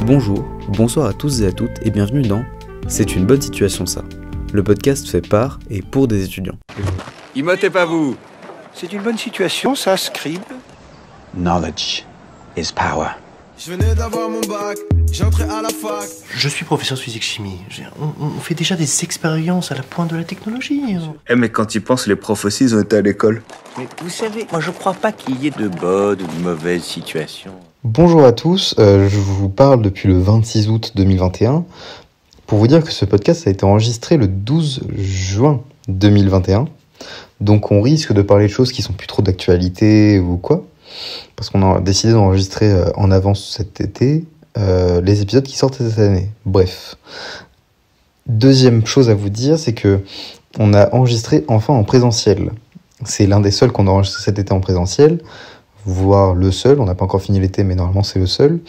Bonjour, bonsoir à tous et à toutes et bienvenue dans C'est une bonne situation ça. Le podcast fait par et pour des étudiants. Immotez pas vous. C'est une bonne situation, ça, Scribe. Knowledge is power. Je venais d'avoir mon bac, j'entrais à la fac. Je suis professeur de physique-chimie. On fait déjà des expériences à la pointe de la technologie. Mais quand tu penses, les profs aussi, ils ont été à l'école. Mais vous savez, moi je crois pas qu'il y ait de bonnes ou de mauvaises situations. Bonjour à tous, je vous parle depuis le 26 août 2021 pour vous dire que ce podcast a été enregistré le 12 juin 2021. Donc on risque de parler de choses qui sont plus trop d'actualité ou quoi, parce qu'on a décidé d'enregistrer en avance cet été les épisodes qui sortent cette année. Bref. Deuxième chose à vous dire, c'est que on a enregistré enfin en présentiel. C'est l'un des seuls qu'on a enregistré cet été en présentiel, voire le seul. On n'a pas encore fini l'été, mais normalement c'est le seul.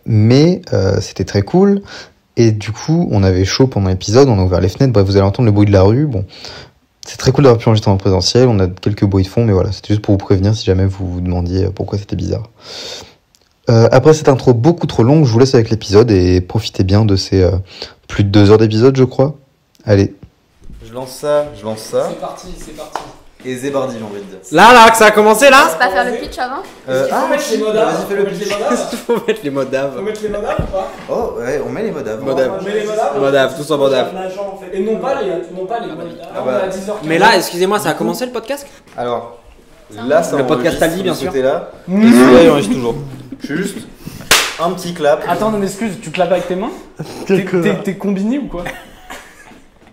Mais c'était très cool. Et du coup, on avait chaud pendant l'épisode, on a ouvert les fenêtres. Bref, vous allez entendre le bruit de la rue. Bon, c'est très cool d'avoir pu enregistrer en présentiel. On a quelques bruits de fond, mais voilà, c'était juste pour vous prévenir si jamais vous vous demandiez pourquoi c'était bizarre. Après cette intro beaucoup trop longue, je vous laisse avec l'épisode et profitez bien de ces plus de 2 heures d'épisode, je crois. Allez. Je lance ça. C'est parti. Et Zébardi, j'ai envie de dire. Là, que ça a commencé là. C'est pas faire le pitch avant. Faut mettre les modaves. Vas-y, fais le pitch. Faut mettre les modaves. Oh, ouais, on met les modaves. Modaves, tous en modaves. Et non pas les modaves. Ah bah. À 10h15. Mais là, excusez-moi, ça a commencé le podcast? Alors, là, ça Le podcast enregistre Aldi, bien de ce sûr. côté-là. Et celui-là, il enregistre toujours. Je fais juste un petit clap. Attends, non, excuse, tu clapes avec tes mains? T'es combiné ou quoi?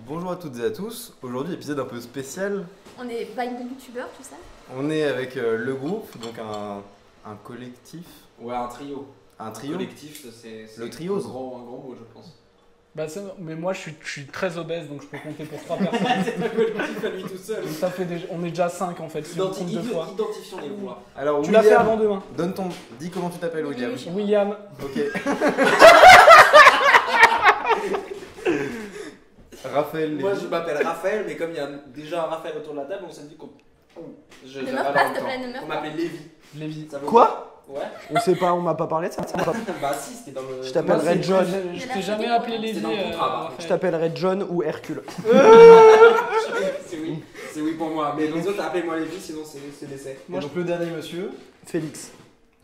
Bonjour à toutes et à tous. Aujourd'hui, épisode un peu spécial. On est pas une youtubeur, tout ça. On est avec le groupe, donc un collectif. Ouais, un trio. Un trio. Collectif, c'est Le trio. un grand mot, je pense. Bah, ça, mais moi je suis très obèse donc je peux compter pour 3 personnes. C'est pas collectif à lui tout seul. Donc ça fait déjà, on est déjà 5 en fait, si on compte 2 fois. Identifions les voix. Alors, Tu l'as fait avant demain. Dis comment tu t'appelles, William. William. Ok. Raphaël. Moi je m'appelle Raphaël, mais comme il y a déjà un Raphaël autour de la table, on s'est dit qu'on. Ne meurs pas, s'il te plaît, ne meurs On pas. m'appelait Lévi. Lévi. Ça vaut Quoi? Ouais. On sait pas, on m'a pas parlé de ça. Bah si, c'était dans le. Je t'appellerai John. Je t'ai jamais appelé Lévi. C'est dans le contrat, Raphaël. Je t'appellerai John ou Hercule. C'est oui pour moi. Mais les autres, appelez-moi Lévi, sinon c'est l'essai. Moi, donc le dernier monsieur. Félix.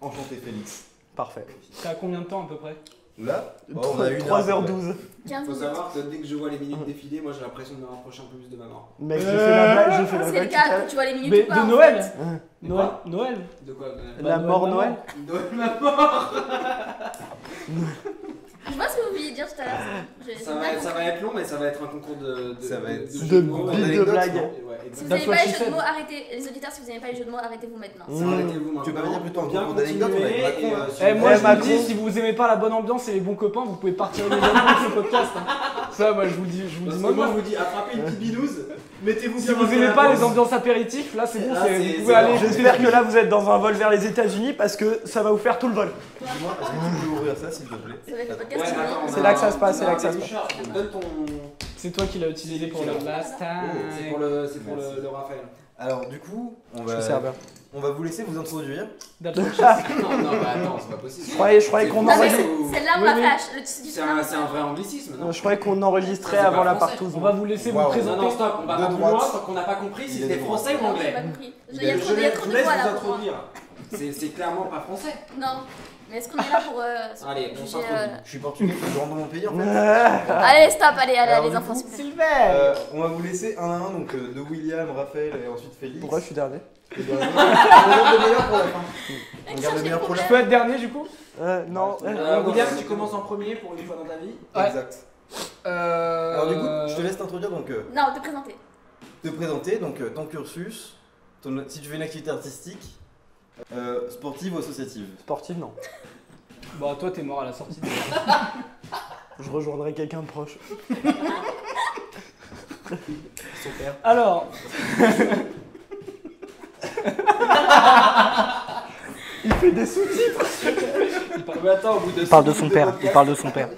Enchanté, Félix. Parfait. C'est à combien de temps à peu près? Là, on a 3h12. 15 Faut minutes. savoir que dès que je vois les minutes défiler, moi j'ai l'impression de me rapprocher un peu plus de ma mort. Mec, j'ai fait la blague, j'ai fait la C'est le blague. cas quand tu vois les minutes Mais ou pas. de en Noël. fait. Noël. De quoi La mort Noël. De ma mort. Je vois ce que vous vouliez dire tout à l'heure. Ça va être long, mais ça va être un concours de. Ça va être De jeux mots. bide de blagues. Ouais, Si vous exactement. n'avez pas les she jeux de said. mots, arrêtez. Les auditeurs, si vous n'avez pas les jeux de mots, arrêtez-vous maintenant. Arrêtez-vous maintenant. Tu peux pas dire plutôt un Bien concours d'anecdotes, on va continuer, être Macron, et, là. suivez- Moi je vous Macron. dis, si vous aimez pas la bonne ambiance et les bons copains, vous pouvez partir immédiatement de ce podcast. Hein. Ça, moi je vous dis Parce que moi je maintenant. vous dis, attrapez une petite binouse, mettez-vous Si bien vous dans aimez la pas pause. les ambiances apéritifs, là c'est bon, Là, vous c'est pouvez aller. bon. J'espère que là vous êtes dans un vol vers les États-Unis parce que ça va vous faire tout le vol. Dis-moi, est-ce que tu peux ouvrir ça, s'il te plaît? Ça va être le Ouais, podcast attends, qui on vient. C'est a- là que ça se passe, on c'est a là un que ça se déboucheur. Donne ton. C'est toi qui l'as utilisé pour le last time. C'est pour le Raphaël. Alors, du coup, Je suis serveur. on va vous laisser vous introduire. Non, bah attends, c'est pas possible. Je croyais qu'on Non, mais enregistrait. celle-là, on Oui, l'a oui. fait. Le tissu du C'est train. un vrai anglicisme, non? Je croyais qu'on enregistrait C'est pas avant la français. partouze. On va vous laisser Waouh. vous Non, présenter. non, stop, on va De pas plus droite. loin tant qu'on n'a pas compris si Il est c'était de français ou Non, j'ai anglais. pas compris. Il Je y a trop de laisse voix vous là pour moi. introduire. C'est clairement pas français. Non. Mais est-ce qu'on est là pour. Allez, on juger, s'introduit. Je suis portugais, je rentre dans mon pays en fait. Allez, stop, allez, Alors, les du enfants, coup, s'il vous plaît. On va vous laisser un à un, donc de William, Raphaël et ensuite Félix. Pourquoi je suis dernier? Et bien, on garde le meilleur pour la fin. On garde le meilleur pour la Je fin. peux être dernier du coup? Non. William, tu commences en premier pour une fois dans ta vie. Ouais. Exact. Alors du coup, je te laisse t'introduire, donc Non, te présenter. te présenter, donc ton cursus, si tu fais une activité artistique, sportive ou associative. Sportive, non. Bah, toi t'es mort à la sortie. Je rejoindrai quelqu'un de proche. Son père. Alors. Il fait des sous-titres. Mais attends, au bout de Il parle de son père. Il parle de son père.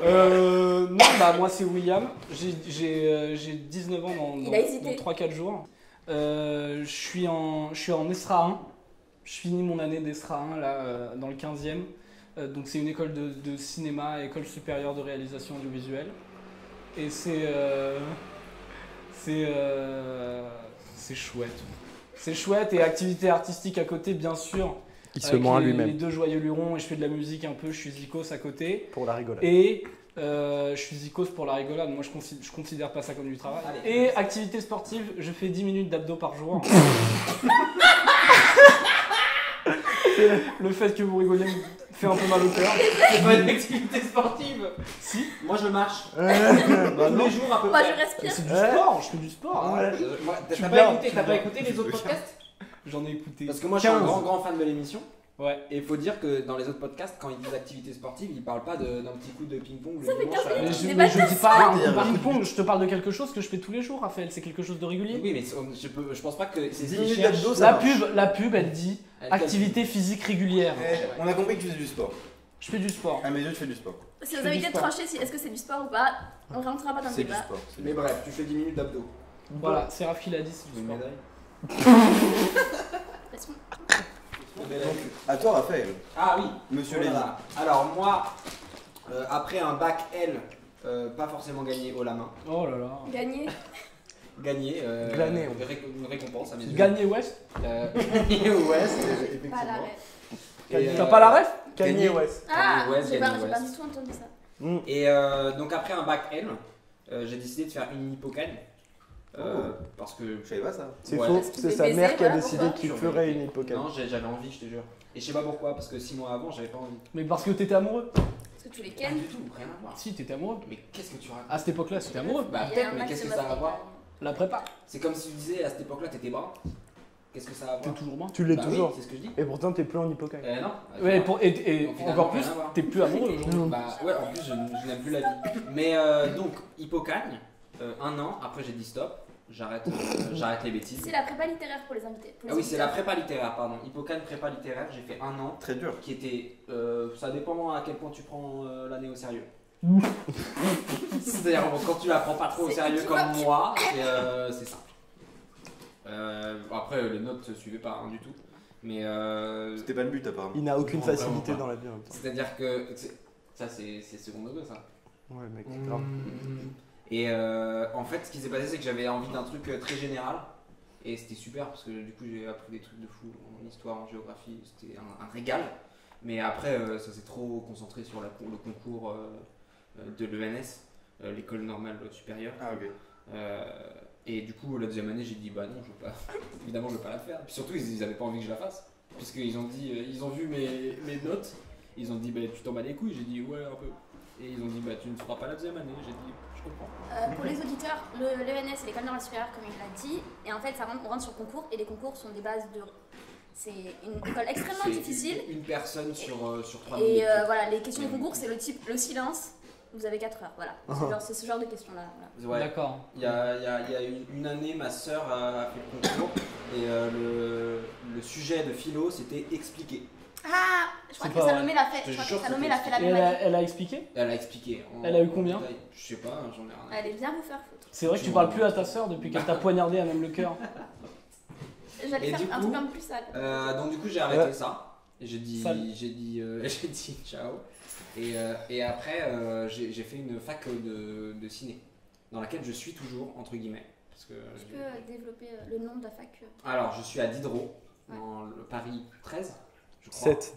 Non, bah moi c'est William. J'ai 19 ans Il a hésité. dans 3-4 jours. Je suis en ESRA 1. Je finis mon année d'ESRA 1 là, dans le 15e. Donc c'est une école de cinéma, école supérieure de réalisation audiovisuelle. Et c'est chouette. C'est chouette et activité artistique à côté, bien sûr. Il se ment à lui-même. Les deux joyeux lurons et je fais de la musique un peu, je suis zikos à côté. Pour la rigolade. Et je suis zikos pour la rigolade, moi je considère pas ça comme du travail. Allez. Et activité sportive, je fais 10 minutes d'abdos par jour. Le fait que vous rigoliez me fait un peu mal au cœur. C'est pas une activité sportive. Si. Moi je marche. Bah Tous les jours à peu Moi près. je respire. C'est du sport, je fais du sport. Ouais. T'as pas écouté les autres podcasts? J'en ai écouté. Parce que moi je suis un 15. grand fan de l'émission. Ouais. Et il faut dire que dans les autres podcasts, quand ils disent activité sportive, ils parlent pas d'un petit coup de ping-pong. Ça fait 15 Mais minutes. je, C'est mais pas je dis pas un ça. ping-pong, je te parle de quelque chose que je fais tous les jours, Raphaël. C'est quelque chose de régulier. Oui, mais je pense pas que c'est 10 ce qu'ils minutes cherchent. d'abdos, ça marche. La pub, elle dit activité physique régulière. On a compris que tu faisais du sport. Je fais du sport. À mes yeux, tu fais du sport. Si vous avez été tranché si est-ce que c'est du sport ou pas, on rentrera pas dans le C'est du débat. sport. Mais bref, tu fais 10 minutes d'abdos. Voilà, c'est Raph qui l'a dit, c'est du Une sport. médaille. Façon- Donc, à toi, Raphaël. Ah oui, Monsieur voilà. Alors moi, après un bac L, pas forcément gagné haut la main, Oh là là. Gagner. gagné, Glané, une récompense à mes yeux. Gagner West. Gagné au West, effectivement. Pas la rêve. Et, T'as pas la ref Kanye West. Ah, Kanye West, j'ai pas Kanye j'ai pas West. du tout entendu ça. Et donc après un bac L, j'ai décidé de faire une hippocane. Parce que Je savais pas ça. C'est Ouais. faux, Parce qu'il c'est fait sa baiser, mère qui a voilà décidé pourquoi. qu'il ferait une hippocane. non, j'avais envie, je te jure. Et je sais pas pourquoi, parce que 6 mois avant, j'avais pas envie. Mais parce que t'étais amoureux. Parce que tu les Pas kennes. du tout, rien à voir. Si, t'étais amoureux. Mais qu'est-ce que tu racontes? À cette époque-là, c'était amoureux. Bah Il y a peut-être, un mais max qu'est-ce de que ça a à meufs voir? qui La prépa. C'est comme si tu disais à cette époque-là, t'étais brun. Qu'est-ce que ça a à T'es voir? toujours moi. Tu l'es Bah oui, toujours. c'est ce que je dis. Et pourtant, t'es plus en hippocane. Non. Ouais, et Donc, finalement, encore plus, rien à voir. t'es plus amoureux aujourd'hui. Bah ouais, en plus je n'aime plus la vie. Mais donc, hippocane, 1 an, après j'ai dit stop, j'arrête les bêtises. C'est la prépa littéraire pour les invités. pour les Ah oui, c'est la auditeurs. prépa littéraire, pardon. Hippocane, prépa littéraire, j'ai fait 1 an Très dur. qui était. Ça dépend à quel point tu prends l'année au sérieux. C'est-à-dire, bon, quand tu la prends pas trop au C'est sérieux équivoque. comme moi, c'est simple. Après, les notes ne suivaient pas du tout. Mais C'était pas le but, apparemment. Il n'a aucune Non, facilité vraiment pas. dans la vie en même temps. c'est-à-dire que. Ça, c'est second degré, ça. Ouais, mec, grave. Et en fait, ce qui s'est passé, c'est que j'avais envie d'un truc très général. Et c'était super parce que du coup, j'ai appris des trucs de fou en histoire, en géographie. C'était un régal. Mais après, ça s'est trop concentré sur le concours de l'ENS, l'école normale supérieure. Ah, ok. Et du coup, la deuxième année, j'ai dit bah non, je veux pas. Évidemment, je veux pas la faire. Puis surtout, ils avaient pas envie que je la fasse. Puisqu'ils ont dit, ils ont vu mes notes. Ils ont dit bah tu t'en bats les couilles. J'ai dit ouais, un peu. Et ils ont dit bah tu ne feras pas la deuxième année. J'ai dit je comprends. Pour les auditeurs, l'ENS c'est l'école normale supérieure comme il l'a dit. Et en fait, on rentre sur concours et les concours sont des bases de. C'est une école extrêmement C'est difficile. Une personne sur 3 Et minutes. voilà, les questions de concours c'est le type le silence. Vous avez 4 heures, voilà. C'est ce genre de questions-là. Voilà. Ouais. D'accord. Il y a une année, ma sœur a fait le concours et le sujet de philo c'était expliquer. Ah, je crois C'est que pas Salomé l'a fait. Je Je crois jure que que Salomé c'était l'a fait la Et même année. elle a expliqué. Elle a expliqué. Elle a eu combien? Je sais pas, j'en ai rien. à Allez, viens vous faire foutre. C'est vrai que tu parles plus à ta sœur depuis qu'elle t'a poignardé à même le cœur. J'allais Et faire du un coup, truc un peu plus sale. Donc du coup j'ai arrêté ça. Et j'ai dit, Sale. j'ai dit ciao. Et après j'ai fait une fac de ciné dans laquelle je suis toujours entre guillemets parce que. Tu peux développer le nom de la fac. Alors je suis à Diderot dans le Paris 13. Je crois. 7.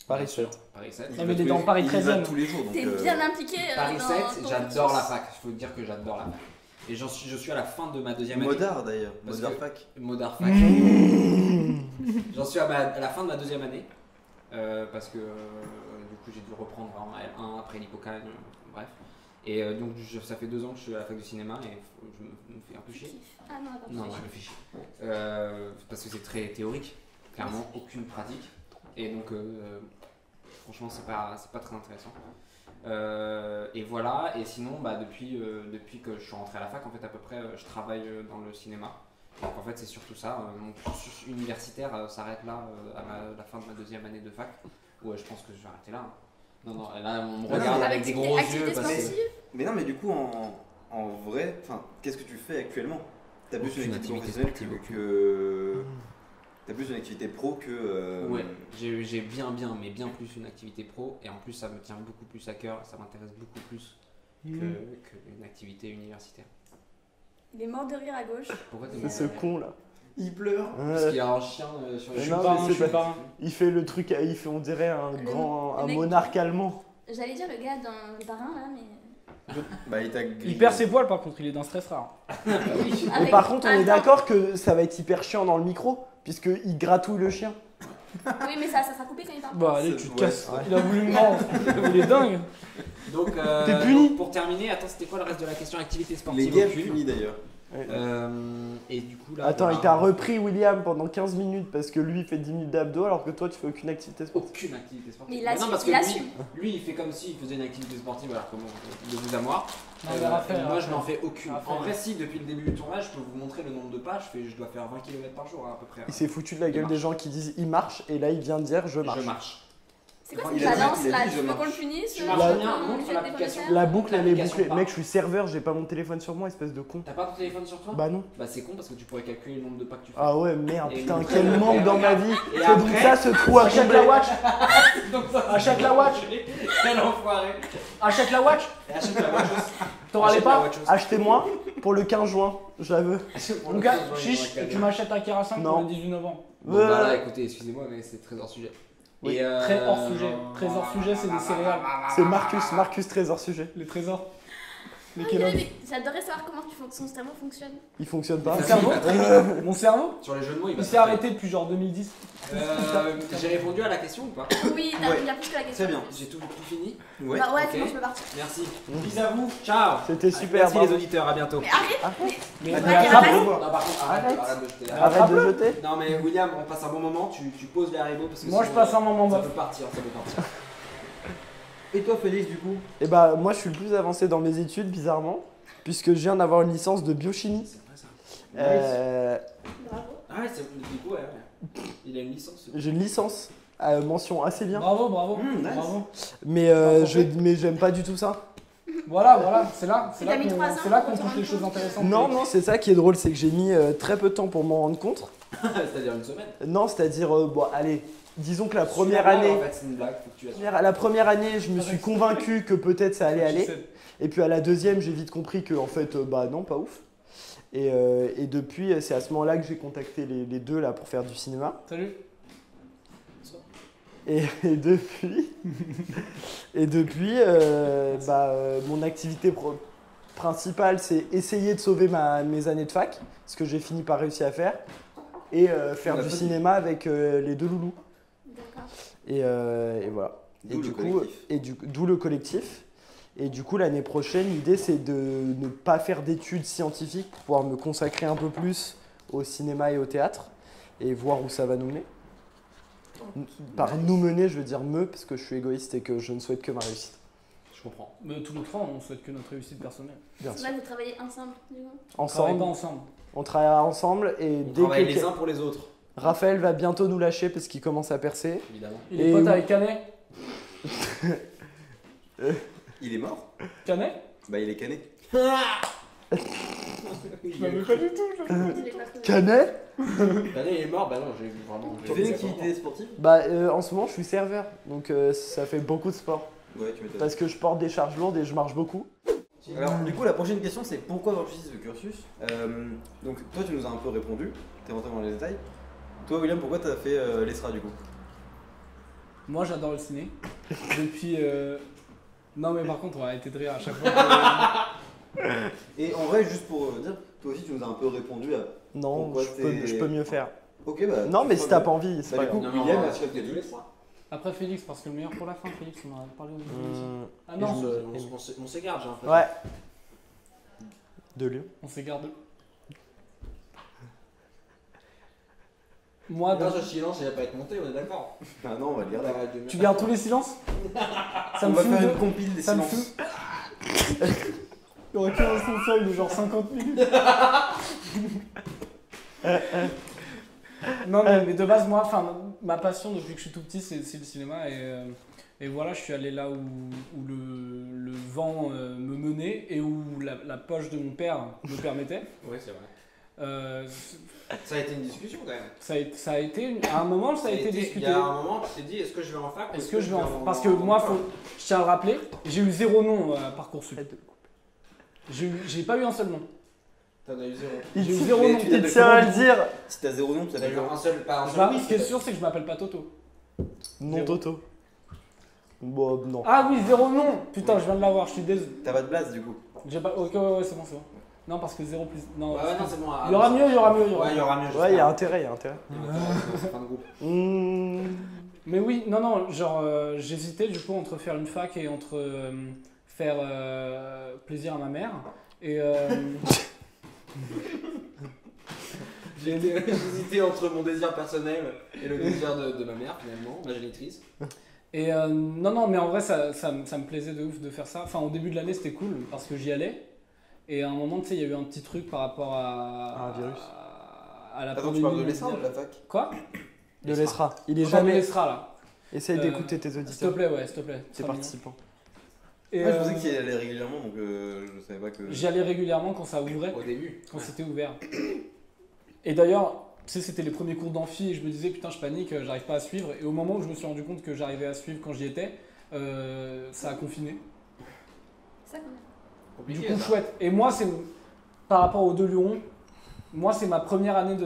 Paris Bien sûr, 7. Paris 7. Non mais il est dans Paris Il y va 13ème. tous les jours. Donc, T'es bien impliqué Paris dans 7, ton j'adore la cursus. fac. Il faut dire que j'adore la fac. Et je suis à la fin de ma deuxième année. Modard d'ailleurs. Parce Modard que- fac. Modard fac. J'en suis à la fin de ma deuxième année. Parce que du coup j'ai dû reprendre en L1 après l'hippocane. Bref. Et donc ça fait 2 ans que je suis à la fac de cinéma et je me fais un peu chier. Ah non, attends, Non, je me fais chier. Parce que c'est très théorique. Clairement, aucune pratique. Et donc franchement c'est pas très intéressant. Et voilà, et sinon depuis que je suis rentré à la fac, en fait à peu près je travaille dans le cinéma. Donc en fait c'est surtout ça, mon cursus universitaire s'arrête là à la fin de ma deuxième année de fac, où je pense que je vais arrêter là. Non, là on me regarde avec des gros yeux parce que... Mais non, mais du coup, en vrai, qu'est-ce que tu fais actuellement? T'as plus une Aucune activité activité professionnelle sportive, que. T'as plus une activité pro que. Ouais, j'ai bien plus une activité pro et en plus ça me tient beaucoup plus à cœur, ça m'intéresse beaucoup plus qu'une activité universitaire. Il est mort de rire à gauche. Pourquoi t'es C'est mort ce de rire? con là. Il pleure. Parce qu'il y a un chien sur les Non, cheveux. mais c'est pas- parrain. Il fait le truc, il fait on dirait un mec- monarque allemand. J'allais dire le gars d'un parrain là, mais. Bah, il t'a Il perd ses poils par contre, il est d'un stress rare. Mais Avec- par contre, on est Attends. d'accord que ça va être hyper chiant dans le micro, puisqu'il gratouille le chien. Oui, mais ça sera coupé quand il part. Bah allez, C'est- tu te ouais, casses. ouais. Il a voulu me mordre. Il est dingue. Donc, T'es puni. donc, pour terminer, attends, c'était quoi le reste de la question? Activité sportive Les games aucune. punis d'ailleurs. Et du coup là. Attends, voilà. il t'a repris William pendant 15 minutes parce que lui il fait 10 minutes d'abdos alors que toi tu fais aucune activité sportive. Aucune activité sportive. Mais il non, assume, parce il que assume. lui, il fait comme s'il faisait une activité sportive alors que bon, de vous à moi. Non, mais Raphaël, moi, je Raphaël. n'en fais aucune. Raphaël. En vrai, si, depuis le début du tournage, je peux vous montrer le nombre de pas. Je dois faire 20 km par jour hein, à peu près. Il s'est foutu de la gueule marche. des gens qui disent il marche et là il vient de dire je marche. Je marche. C'est quoi Il cette a dit- balance il a là? dit, Tu je veux marche. qu'on le punisse? Tu marches La- bien, qu'on lui montre jette des l'application. pommes de La boucle elle est L'application bouclée. part. Mec, je suis serveur, j'ai pas mon téléphone sur moi, espèce de con. T'as pas ton téléphone sur toi? Bah non. Bah c'est con parce que tu pourrais calculer le nombre de pas que tu fais. Ah ouais, merde, Et putain, donc, quel manque dans ma regarde. vie. Et C'est donc après, ça ce trou à Achète la combler. watch. Donc ça, Achète la watch. Quel enfoiré. Achète la watch. Et achète la watch aussi. T'auras les Achète la pas. watch aussi. Achetez-moi pour le 15 juin, je la veux. Pour Mon le gars, coup, je vais chiche, dans un tu cadeau. m'achètes un Kera 5 Non. pour le 18 novembre. Bon, bah là, écoutez, excusez-moi, mais c'est très hors sujet. Oui. Et, Très hors sujet. Très hors sujet, c'est des céréales. C'est Marcus Trésor sujet. Les trésors. Les Ah, Kellogg's. mais j'adorais savoir comment son cerveau fonctionne. Il fonctionne pas. Mon cerveau Mon cerveau Sur les jeux de mots, il va Il se s'est faire. arrêté depuis genre 2010. J'ai répondu à la question ou pas? Oui, Ouais. il y a plus que la question. Très bien. J'ai tout fini? Ouais. Bah ouais, Ok. c'est bon, je peux partir. Merci. Bisous à vous. Ciao. C'était super. Merci les bravo. auditeurs, à bientôt. Mais arrête! Mais Ouais, attrape-le. arrête. Non, par contre, arrête de jeter. Arrête de jeter. Non, mais William, on passe un bon moment. Tu poses les haribots parce que Moi, je sinon, passe un moment ça bof. peut partir, ça peut partir. Et toi, Félix, du coup? Et bah moi je suis le plus avancé dans mes études bizarrement puisque je viens d'avoir une licence de biochimie. C'est vrai ça. Bravo. Ah ouais, c'est du coup, ouais. Il a une licence. J'ai une licence, mention assez bien. Bravo, bravo. Nice. Bravo. Mais mais j'aime pas du tout ça. Voilà, c'est là Et t'as mis 3 ans c'est là qu'on pour te touche les rendre choses compte. intéressantes. Non, c'est ça qui est drôle, c'est que j'ai mis très peu de temps pour m'en rendre compte. C'est-à-dire une semaine. Non, c'est-à-dire, bon, allez, disons que la C'est première une blague, année, En fait, c'est une blague, faut que tu assumes. la première année, je me suis convaincu que peut-être ça allait aller. sais. Et puis à la deuxième, j'ai vite compris que en fait, bah non, pas ouf. Et depuis, c'est à ce moment-là que j'ai contacté les deux là pour faire du cinéma. Salut. Et depuis, mon activité principale, c'est essayer de sauver mes années de fac, ce que j'ai fini par réussir à faire, et faire On a du pas dit. cinéma avec les deux loulous. D'accord. Et voilà. D'où le coup, collectif. d'où le collectif. Et du coup, l'année prochaine, l'idée, c'est de ne pas faire d'études scientifiques pour pouvoir me consacrer un peu plus au cinéma et au théâtre et voir où ça va nous mener. Par nous mener, je veux dire me, parce que je suis égoïste et que je ne souhaite que ma réussite. Je comprends. Mais tous les trois, on souhaite que notre réussite personnelle. Bien C'est sûr. vrai que vous travaillez ensemble, du coup. On travaille pas Ensemble, ensemble. on travaillera ensemble et On dès travaille que les uns pour les autres, Raphaël va bientôt nous lâcher parce qu'il commence à percer. évidemment. Il est Et pote oui. avec Canet. Il est mort? Canet Bah, il est cané. Je l'avais pas du tout. Je l'ai pas trouvé. Canet? L'année il est mort, bah non, j'ai vu vraiment. Tu fais une activité sportive? Bah en ce moment je suis serveur, donc ça fait beaucoup de sport. Ouais, tu m'étonnes. Parce que je porte des charges lourdes et je marche beaucoup. Alors, du coup, la prochaine question, c'est pourquoi avoir choisi ce cursus? Donc, toi, tu nous as un peu répondu, t'es rentré dans les détails. Toi, William, pourquoi t'as fait l'ESRA du coup? Moi, j'adore le ciné. Depuis. Non, mais par contre, on va arrêter de rire à chaque fois. Et en vrai, juste pour dire, toi aussi, tu nous as un peu répondu à. Non, Pourquoi je peux mieux faire. Ok, bah. Non, mais si t'as pas envie, c'est Bah, pas du coup, grave. Non, William, non, est-ce que t'as dit? Après Félix, parce que le meilleur pour la fin, Félix, on en a parlé au début aussi. Ah non, On s'égare, j'ai l'impression. Ouais. De Lyon. on s'égare de. Moi, Dans ce silence, il va pas être monté, on est d'accord. Ah non, on va le garder. tu gardes tous les silences. Ça On me va fume faire de- une compile des ça me silences. Il y aurait qu'un instant seul de genre 50 minutes. Non, mais de base, moi, enfin, ma passion depuis que je suis tout petit, c'est le cinéma. Et voilà, je suis allé là où le vent me menait et où la poche de mon père me permettait. Ouais, c'est vrai. Ça a été une discussion quand même. Ça a été, à un moment, ça a été discuté. Il y a un moment, tu t'es dit, est-ce que je vais en fac? Est-ce que je vais en Parce que moi, je tiens à le rappeler, j'ai eu 0 nom à Parcoursup. J'ai pas eu un seul nom. T'en as eu 0. J'ai eu 0 nom. Il tient à le dire. Si t'as 0 nom, tu T'as as eu un seul, pas un seul. Bah oui, ce qui est sûr, c'est que je m'appelle pas Toto. Non, Toto. Bon, non. Ah oui, 0 nom. Putain, je viens de l'avoir, je suis désolé. T'as pas de blase du coup. J'ai pas. Ok, ouais, c'est bon, c'est bon. Non, parce que 0 plus. Non, Ouais, non, c'est bon. il y aura mieux, il y aura mieux. Ouais, il y aura mieux. Ouais, il y a intérêt, il y a intérêt. Fin de groupe. Mais oui, non, genre, j'hésitais du coup entre faire une fac et entre faire plaisir à ma mère. Et. J'ai hésité entre mon désir personnel et le désir de ma mère, finalement, ma génitrice. Et non, mais en vrai, ça me plaisait de ouf de faire ça. Enfin, au début de l'année, c'était cool parce que j'y allais. Et à un moment, tu sais, il y a eu un petit truc par rapport à. Un virus. À la Attends, tu parles de l'ESRA ou de la fac? Quoi? De l'ESRA. Il est Je parle de jamais. l'ESRA là. Essaye d'écouter tes auditeurs. S'il te plaît, ouais, s'il te plaît. Tes participants. Et Moi, je pensais qu'il y allait régulièrement, donc je savais pas que. J'y allais régulièrement quand ça ouvrait. Au début. Quand c'était ouvert. Et d'ailleurs, tu sais, c'était les premiers cours d'amphi et je me disais, putain, je panique, j'arrive pas à suivre. Et au moment où je me suis rendu compte que j'arrivais à suivre quand j'y étais, ça a confiné. Ça quand même. Du Compliqué, coup, ça. chouette. Et moi, c'est par rapport aux 2 Lyon, moi, c'est ma première année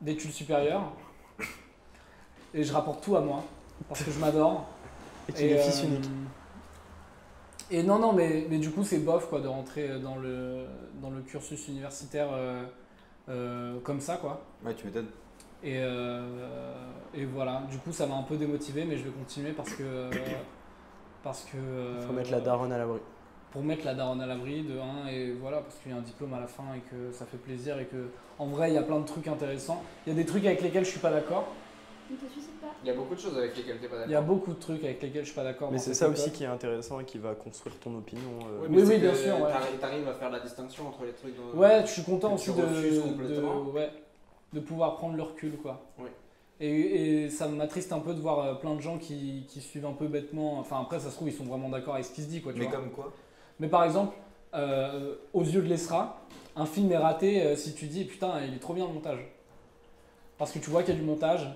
d'études supérieures. Et je rapporte tout à moi, parce que je m'adore. Et qu'il est fils unique. Et non, mais du coup, c'est bof quoi, de rentrer dans le cursus universitaire comme ça, quoi. Ouais, tu m'étonnes. Et voilà, du coup, ça m'a un peu démotivé, mais je vais continuer parce que. Faut mettre la daronne à l'abri. Pour mettre la daronne à l'abri de 1 et voilà, parce qu'il y a un diplôme à la fin et que ça fait plaisir et que en vrai il y a plein de trucs intéressants. Il y a des trucs avec lesquels je suis pas d'accord. Ne te suicide pas. Il y a beaucoup de choses avec lesquelles t'es pas d'accord. Il y a beaucoup de trucs avec lesquels je suis pas d'accord. Mais dans c'est cette ça époque. aussi qui est intéressant et qui va construire ton opinion. Oui, bien sûr. Ouais. T'arrives à faire la distinction entre les trucs. Ouais, je suis content aussi de de pouvoir prendre le recul, quoi. Oui. Et ça m'attriste un peu de voir plein de gens qui suivent un peu bêtement. Enfin, après, ça se trouve, ils sont vraiment d'accord avec ce qui se dit, quoi. Mais comme quoi? Mais par exemple, aux yeux de l'ESRA, un film est raté si tu dis putain, il est trop bien le montage. Parce que tu vois qu'il y a du montage,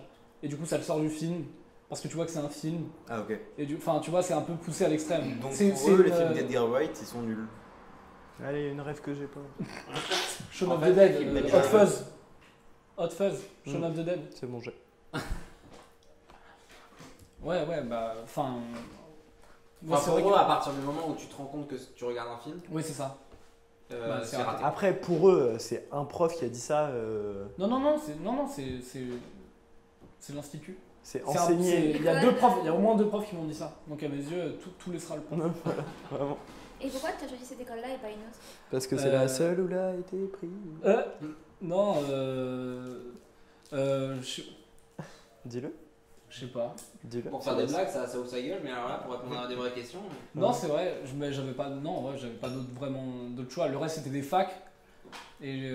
et du coup, ça le sort du film. Parce que tu vois que c'est un film. Ah, ok. Et enfin, tu vois, c'est un peu poussé à l'extrême. Donc C'est pour eux, les films d'Edgar Wright, ils sont nuls. Allez, une rêve que j'ai pas. Shaun En of fait, the Dead, il met Hot Fuzz. Hot Fuzz, Shaun of the Dead. C'est mon jet. Ouais, bah, enfin. Enfin, pour eux, à partir du moment où tu te rends compte que tu regardes un film, Oui, c'est ça. c'est raté. Après, pour eux, c'est un prof qui a dit ça. Non, c'est l'institut. C'est C'est enseigné. Il y a 2 profs, il y a au moins 2 profs qui m'ont dit ça. Donc à mes yeux, tout laissera le point. Voilà, vraiment. Et pourquoi tu as choisi cette école-là et pas une autre? Parce que c'est la seule où là a été pris. Non, Dis-le. je sais pas. Dis-le. Pour faire des blagues, ça ouvre sa gueule, mais alors là, pour répondre à des vraies questions. Non, c'est vrai, j'avais pas d'autre choix. Le reste c'était des facs et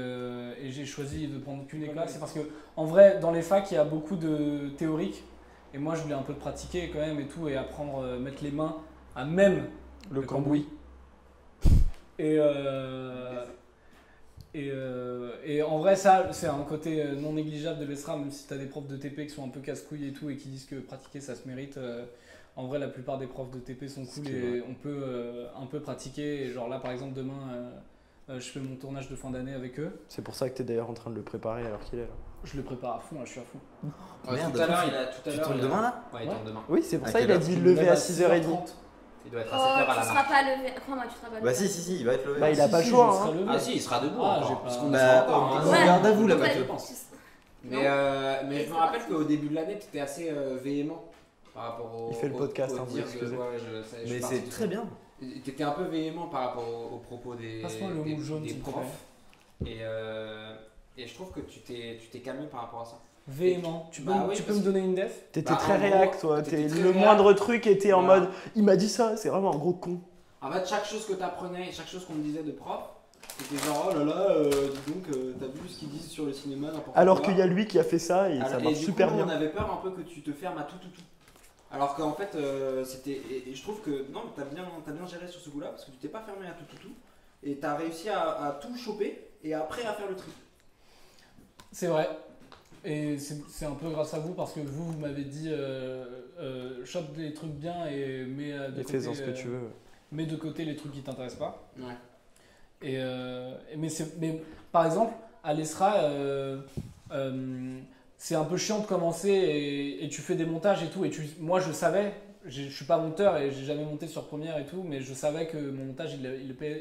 j'ai choisi de prendre qu'une école. C'est parce que en vrai, dans les facs, il y a beaucoup de théorique et moi je voulais un peu de pratiquer quand même et tout et apprendre, mettre les mains à même le cambouis. Et en vrai, ça, c'est un côté non négligeable de l'ESRA, même si tu as des profs de TP qui sont un peu casse-couilles et tout et qui disent que pratiquer ça se mérite. En vrai, la plupart des profs de TP sont cool et on peut un peu pratiquer. Et genre là, par exemple, demain, je fais mon tournage de fin d'année avec eux. C'est pour ça que tu es d'ailleurs en train de le préparer alors qu'il est là. Je le prépare à fond, là, je suis à fond. Merde, Tout à l'heure, tu tournes demain là? Ouais, il tourne demain. Oui, c'est pour À ça quelle qu'il a heure dit Je me lever lève à 6h30. Il doit être Oh, à 7h à tu la seras marche. pas levé. Crois-moi, tu seras pas levé. Bah si, il va être levé. Bah, il a pas le Si, choix. je serai Hein. levé. Ah si, il sera debout Ah, encore, j'ai parce pas- qu'on Bah, sera encore. on regarde à vous là, Ouais. Mathieu. Mais je me rappelle qu'au début de l'année, tu étais assez véhément par rapport au. Il fait le podcast, au hein, vous dire excusez. ouais, je suis Mais parti c'est tout très seul. bien. Tu étais un peu véhément par rapport aux propos des Passe-moi le rouge jaune, s'il te plaît. profs. Et je trouve que tu t'es calmé par rapport à ça. Véhément. Tu peux, Bah oui, tu peux parce me donner une def? T'étais Bah, très en gros, réac, toi. t'étais très Le réac. moindre truc était en Voilà. mode il m'a dit ça, c'est vraiment un gros con. En fait, chaque chose que tu apprenais, chaque chose qu'on me disait de prof, c'était genre oh là là, dis donc, t'as vu ce qu'ils disent sur le cinéma, n'importe quoi. Alors qu'il y a lui qui a fait ça et ça Alors, marche du super coup, bien. on avait peur un peu que tu te fermes à tout. Alors qu'en fait, c'était. Et je trouve que non, t'as bien géré sur ce coup-là parce que tu t'es pas fermé à tout. Et t'as réussi à tout choper et après à faire le tri. C'est vrai. Et c'est un peu grâce à vous parce que vous m'avez dit chope des trucs bien et mets de côté, fais-en ce que tu veux. Mets de côté les trucs qui t'intéressent pas. Ouais. Mais par exemple, à l'ESRA, c'est un peu chiant de commencer et tu fais des montages et tout. Moi, je savais, je suis pas monteur et j'ai jamais monté sur Premiere et tout, mais je savais que mon montage,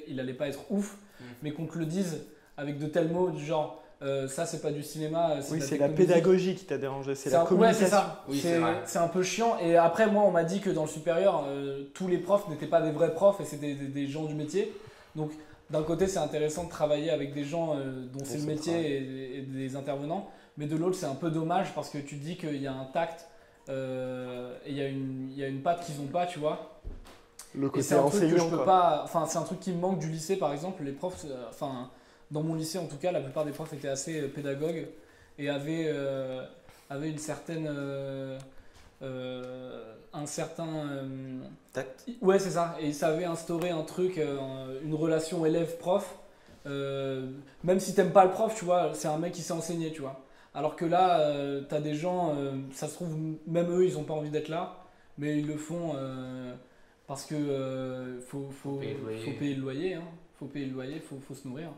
il allait pas être ouf. Mais qu'on te le dise avec de tels mots du genre. Ça c'est pas du cinéma. Oui, c'est la pédagogie qui t'a dérangé, c'est la communication. Ouais, c'est ça. Oui, c'est un peu chiant. Et après, moi, on m'a dit que dans le supérieur, tous les profs n'étaient pas des vrais profs et c'était des gens du métier. Donc, d'un côté, c'est intéressant de travailler avec des gens dont c'est le métier et des intervenants. Mais de l'autre, c'est un peu dommage parce que tu te dis qu'il y a un tact et il y a une patte qu'ils n'ont pas, tu vois. Le côté c'est un truc que je enseignant, peux pas. Enfin, c'est un truc qui me manque du lycée, par exemple. Les profs, dans mon lycée, en tout cas, la plupart des profs étaient assez pédagogues et avaient une certaine, un certain tact. Ouais, c'est ça. Et ils savaient instaurer un truc, une relation élève-prof. Même si t'aimes pas le prof, tu vois, c'est un mec qui sait enseigner, tu vois. Alors que là, t'as des gens, ça se trouve, même eux, ils ont pas envie d'être là, mais ils le font parce que faut payer le loyer, hein. Faut payer le loyer, faut se nourrir.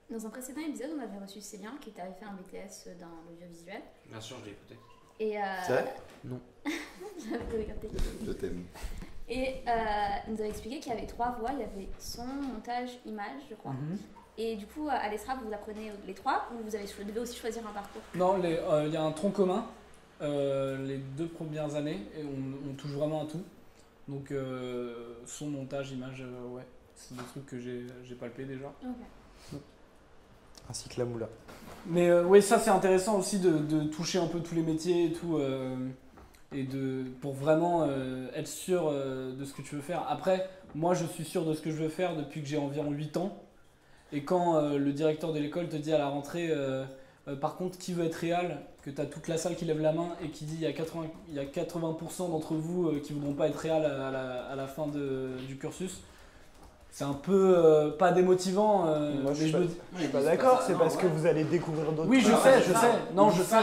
Dans un précédent épisode, on avait reçu Célien qui avait fait un BTS dans l'audiovisuel. Bien sûr, je l'ai écouté. Et c'est vrai? Non. J'avais regardé. Je t'aime. Et il nous avait expliqué qu'il y avait 3 voies. Il y avait son, montage, image, je crois. Et du coup, à l'ESRA, vous apprenez les 3 ou vous devez aussi choisir un parcours? Non, il y a un tronc commun les 2 premières années et on touche vraiment à tout. Donc son, montage, image, ouais, c'est des trucs que j'ai palpé déjà. Okay. Ainsi que la moula. Mais oui, ça c'est intéressant aussi de toucher un peu tous les métiers et tout, et pour vraiment être sûr de ce que tu veux faire. Après, moi je suis sûr de ce que je veux faire depuis que j'ai environ 8 ans. Et quand le directeur de l'école te dit à la rentrée, par contre, qui veut être réal, que tu as toute la salle qui lève la main et qui dit il y a 80% d'entre vous qui ne voudront pas être réal à la fin du cursus. C'est un peu pas démotivant. Moi, je suis pas d'accord, c'est parce que vous allez découvrir d'autres trucs. Oui, je sais. Non, je sais.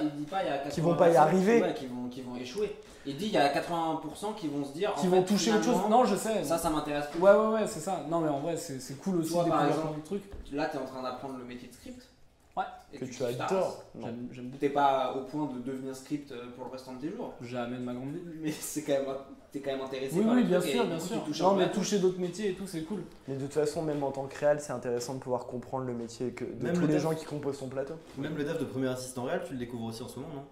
Il dit pas il y a 80% qui vont pas y arriver. Qui vont échouer. Il dit il y a 80% qui vont se dire. Qui vont toucher autre chose. Non, je sais. Ça m'intéresse plus. Ouais, c'est ça. Non, mais en vrai, c'est cool aussi de découvrir plein de trucs. Là, t'es en train d'apprendre le métier de script. Ouais. Et que tu adores. J'aime. T'es pas au point de devenir script pour le restant de tes jours. Jamais de ma grande vie. Mais t'es quand même intéressé par les bien trucs sûr, bien sûr. Non, mais toucher d'autres métiers et tout, c'est cool. Mais de toute façon, même en tant que réal, c'est intéressant de pouvoir comprendre le métier de tous les gens qui composent son plateau. Même le dev de premier assistant réal, tu le découvres aussi en ce moment, non?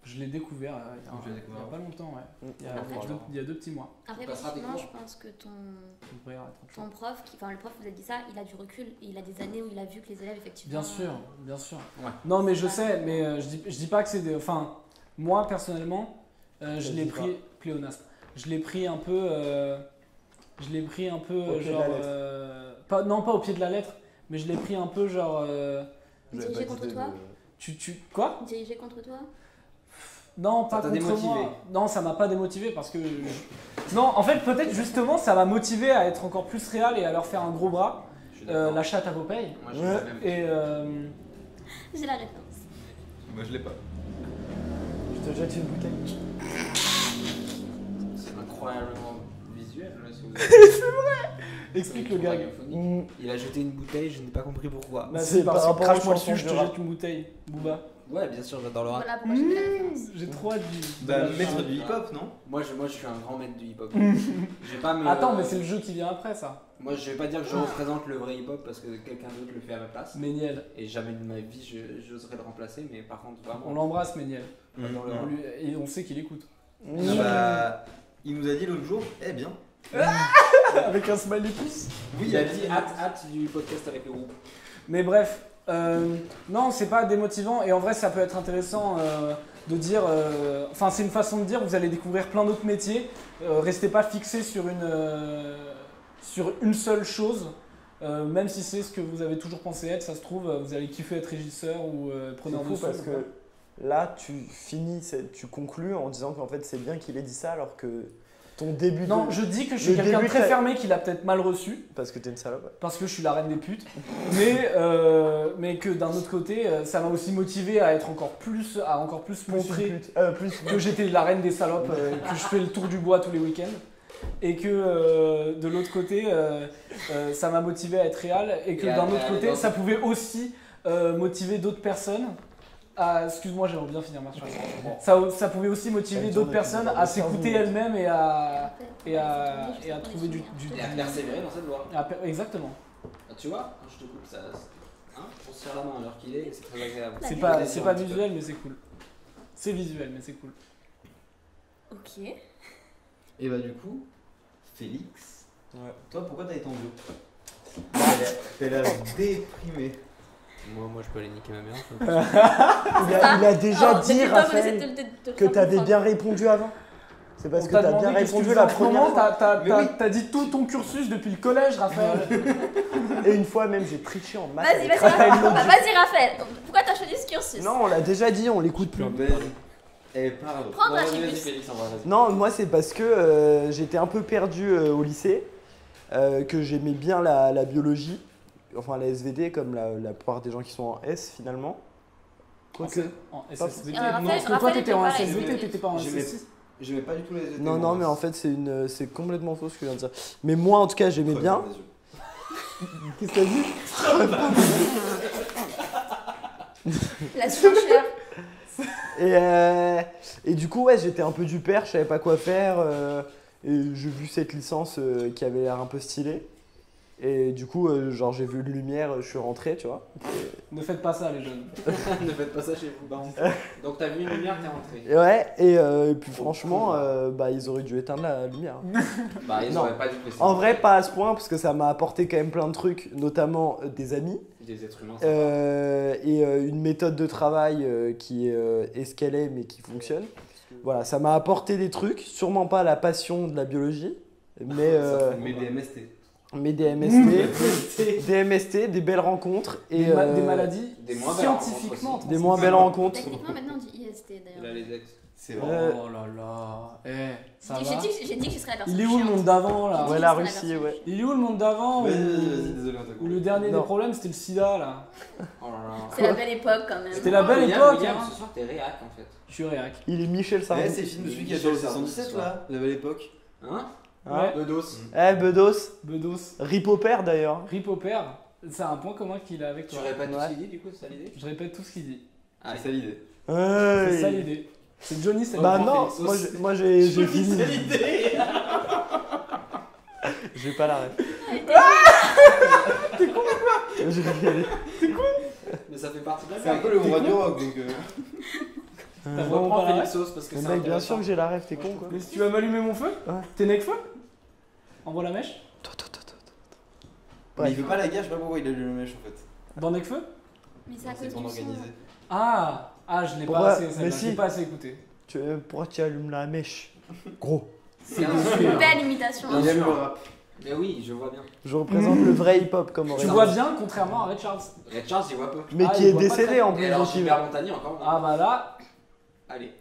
Je l'ai découvert il y a pas longtemps, ouais. Il y a 2 petits mois. Après, effectivement, je pense que ton prof, le prof vous a dit ça, il a du recul, il a des années où il a vu que les élèves, effectivement... Bien sûr. Ouais. Non, mais je sais, mais je dis pas que c'est des... Enfin, moi, personnellement, je l'ai pris... Pléonasme. Je l'ai pris un peu... genre... non, pas au pied de la lettre, mais je l'ai pris un peu genre... Dirigé contre toi? Quoi? Dirigé contre toi? Non, pas contre moi. Non, ça m'a pas démotivé parce que... Non, en fait, peut-être justement, ça m'a motivé à être encore plus réel et à leur faire un gros bras. La chatte à Popeye. Moi, j'ai J'ai la référence. Moi, je l'ai pas. Je te jette une bouteille. C'est incroyablement visuel. C'est vrai. Explique le gag. Il a jeté une bouteille, je n'ai pas compris pourquoi. Bah, c'est parce que crache-moi dessus, je te jette une bouteille. Booba. Ouais, bien sûr, j'adore le rap. Voilà pourquoi j'ai fait la référence. J'ai trop hâte maître du hip-hop, non? Moi, je suis un grand maître du hip-hop. Attends, mais c'est le jeu qui vient après, ça. Moi, je vais pas dire que je représente le vrai hip-hop parce que quelqu'un d'autre le fait à ma place. Méniel. Et jamais de ma vie, j'oserais le remplacer, mais par contre, vraiment. On l'embrasse, Méniel. Et on sait qu'il écoute. Il nous a dit l'autre jour, eh bien. Avec un smiley pouce. Oui, il a dit hâte du podcast avec le groupe. Mais bref. Non, c'est pas démotivant et en vrai ça peut être intéressant de dire, enfin c'est une façon de dire vous allez découvrir plein d'autres métiers, restez pas fixé sur une seule chose, même si c'est ce que vous avez toujours pensé être, ça se trouve vous allez kiffer être régisseur ou preneur de son. Parce que là tu conclus en disant qu'en fait c'est bien qu'il ait dit ça alors que Ton début Non, de... je dis que je suis le quelqu'un de début très de ta- fermé qui l'a peut-être mal reçu, Parce que t'es une salope. parce que je suis la reine des putes, mais que d'un autre côté, ça m'a aussi motivé à être encore plus montrer que j'étais la reine des salopes, que je fais le tour du bois tous les week-ends. Et que de l'autre côté, ça m'a motivé à être réel, et que d'un autre côté, ça pouvait aussi motiver d'autres personnes à... Excuse-moi, j'aimerais bien finir ma phrase. Ça pouvait aussi motiver d'autres personnes à s'écouter elles-mêmes et à trouver du... Et à persévérer dans cette voie. Exactement. Ah, tu vois, quand je te coupe, ça, hein, on se serre la main à l'heure qu'il est, et c'est très agréable. C'est pas visuel, mais c'est cool. C'est visuel, mais c'est cool. Ok. Et bah du coup, Félix, toi pourquoi t'as été en bio? T'as l'air déprimé. Moi je peux aller niquer ma mère. Il a déjà Alors, dit, depuis le temps, Raphaël, on essaie de te que faire t'avais comprendre. bien répondu avant. C'est parce On que t'a t'as bien demandé qu'est-ce que tu répondu faisais la en ce moment, première fois. t'as dit tout ton cursus depuis le collège, Raphaël. Et une fois même, j'ai triché en maths. Vas-y, avec vas-y, Raphaël Lodi. vas-y, Raphaël. Pourquoi t'as choisi ce cursus? Non, on l'a déjà dit, on l'écoute plus. Eh, parle. Prends un Vas-y, chibus. Félix, on va, vas-y. Non, moi c'est parce que j'étais un peu perdu au lycée, que j'aimais bien la biologie, enfin la SVD comme la plupart des gens qui sont en S finalement. Quoique. En SSVT. Raphaël- Non, parce que toi Raphaël t'étais en était pas SSVT, t'étais pas en SSVT. J'aimais pas du tout les SVT. Non, non, mais en fait c'est complètement faux ce que je viens de dire. Mais moi en tout cas j'aimais bien. Qu'est-ce que t'as dit? La surenchère. Et du coup, ouais, j'étais un peu du père, je savais pas quoi faire. Et j'ai vu cette licence qui avait l'air un peu stylée. Et du coup, genre, j'ai vu une lumière, je suis rentré, tu vois. Ne faites pas ça, les jeunes. Ne faites pas ça chez vous, baron. Donc t'as vu une lumière, t'es rentré. Et ouais, et puis franchement, bah, ils auraient dû éteindre la lumière. Bah, ils Non. auraient pas dû laisser. En vrai, pas à ce point, parce que ça m'a apporté quand même plein de trucs, notamment des amis. Des êtres humains. Et une méthode de travail qui est ce qu'elle est, mais qui fonctionne. Voilà, ça m'a apporté des trucs, sûrement pas la passion de la biologie, mais des MST. mais des MST, des belles rencontres et Des maladies Des moins belles scientifiquement. rencontres des moins belles rencontres. Techniquement, maintenant on dit IST d'ailleurs. Là, les ex. C'est Oh vrai. là là. Ça J'ai va. dit que je serais la personne Il est où le chiante. monde d'avant là? Ouais, la Russie, ouais. Il est où le monde d'avant Vas-y, désolé, on t'a où coupé. le dernier Non. des problèmes c'était le sida là? Oh là là. C'est la belle époque quand même. C'était la belle William, époque, William, hein. ce soir t'es réac en fait. Je suis réac. Il est Michel Sardou. Ouais, c'est le film de celui qui a fait le 117 là, la belle époque. Hein? Ouais. Bedos. Bedos, Bedos. Rip au père d'ailleurs. Rip au père. C'est un point commun qu'il a avec Tu toi. répètes tout Ouais. ce qu'il dit du coup, c'est ça l'idée? Je répète tout ce qu'il dit. Allez. C'est ça l'idée. C'est ça l'idée. C'est Johnny, c'est Bah le non, Félix. moi j'ai fini. J'ai pas la ref. T'es con ou quoi? Mais ça fait partie de la C'est un peu le monde du rock donc. T'as vraiment Reprends pas la Félix ref. Sauce parce que Mais c'est mec, bien intéressant. sûr que j'ai la ref, t'es con quoi. Mais si tu vas m'allumer mon feu? Ouais. T'es Necfeu? Envoie la mèche? Mais il veut pas la guerre, je sais pas pourquoi il a lu le mèche en fait. Dans Necfeu? Mais c'est à cause C'est pour du son. organiser. Ah, je l'ai Pourquoi? pas assez, Mais celle-là, si. je l'ai pas assez écouté. Pourquoi tu allumes la mèche? Gros. Bien sûr. Belle imitation. Bien Il aime sûr. le rap. Mais oui, je vois bien. Je représente le vrai hip-hop comme Tu aurait vois bien, contrairement à Red Charles. Red Charles, j'y vois peu. Mais Ah, qui il est voit pas décédé très en Et plus. alors donc il- Gilbert Montagny encore moins. Ah bah là, Allez.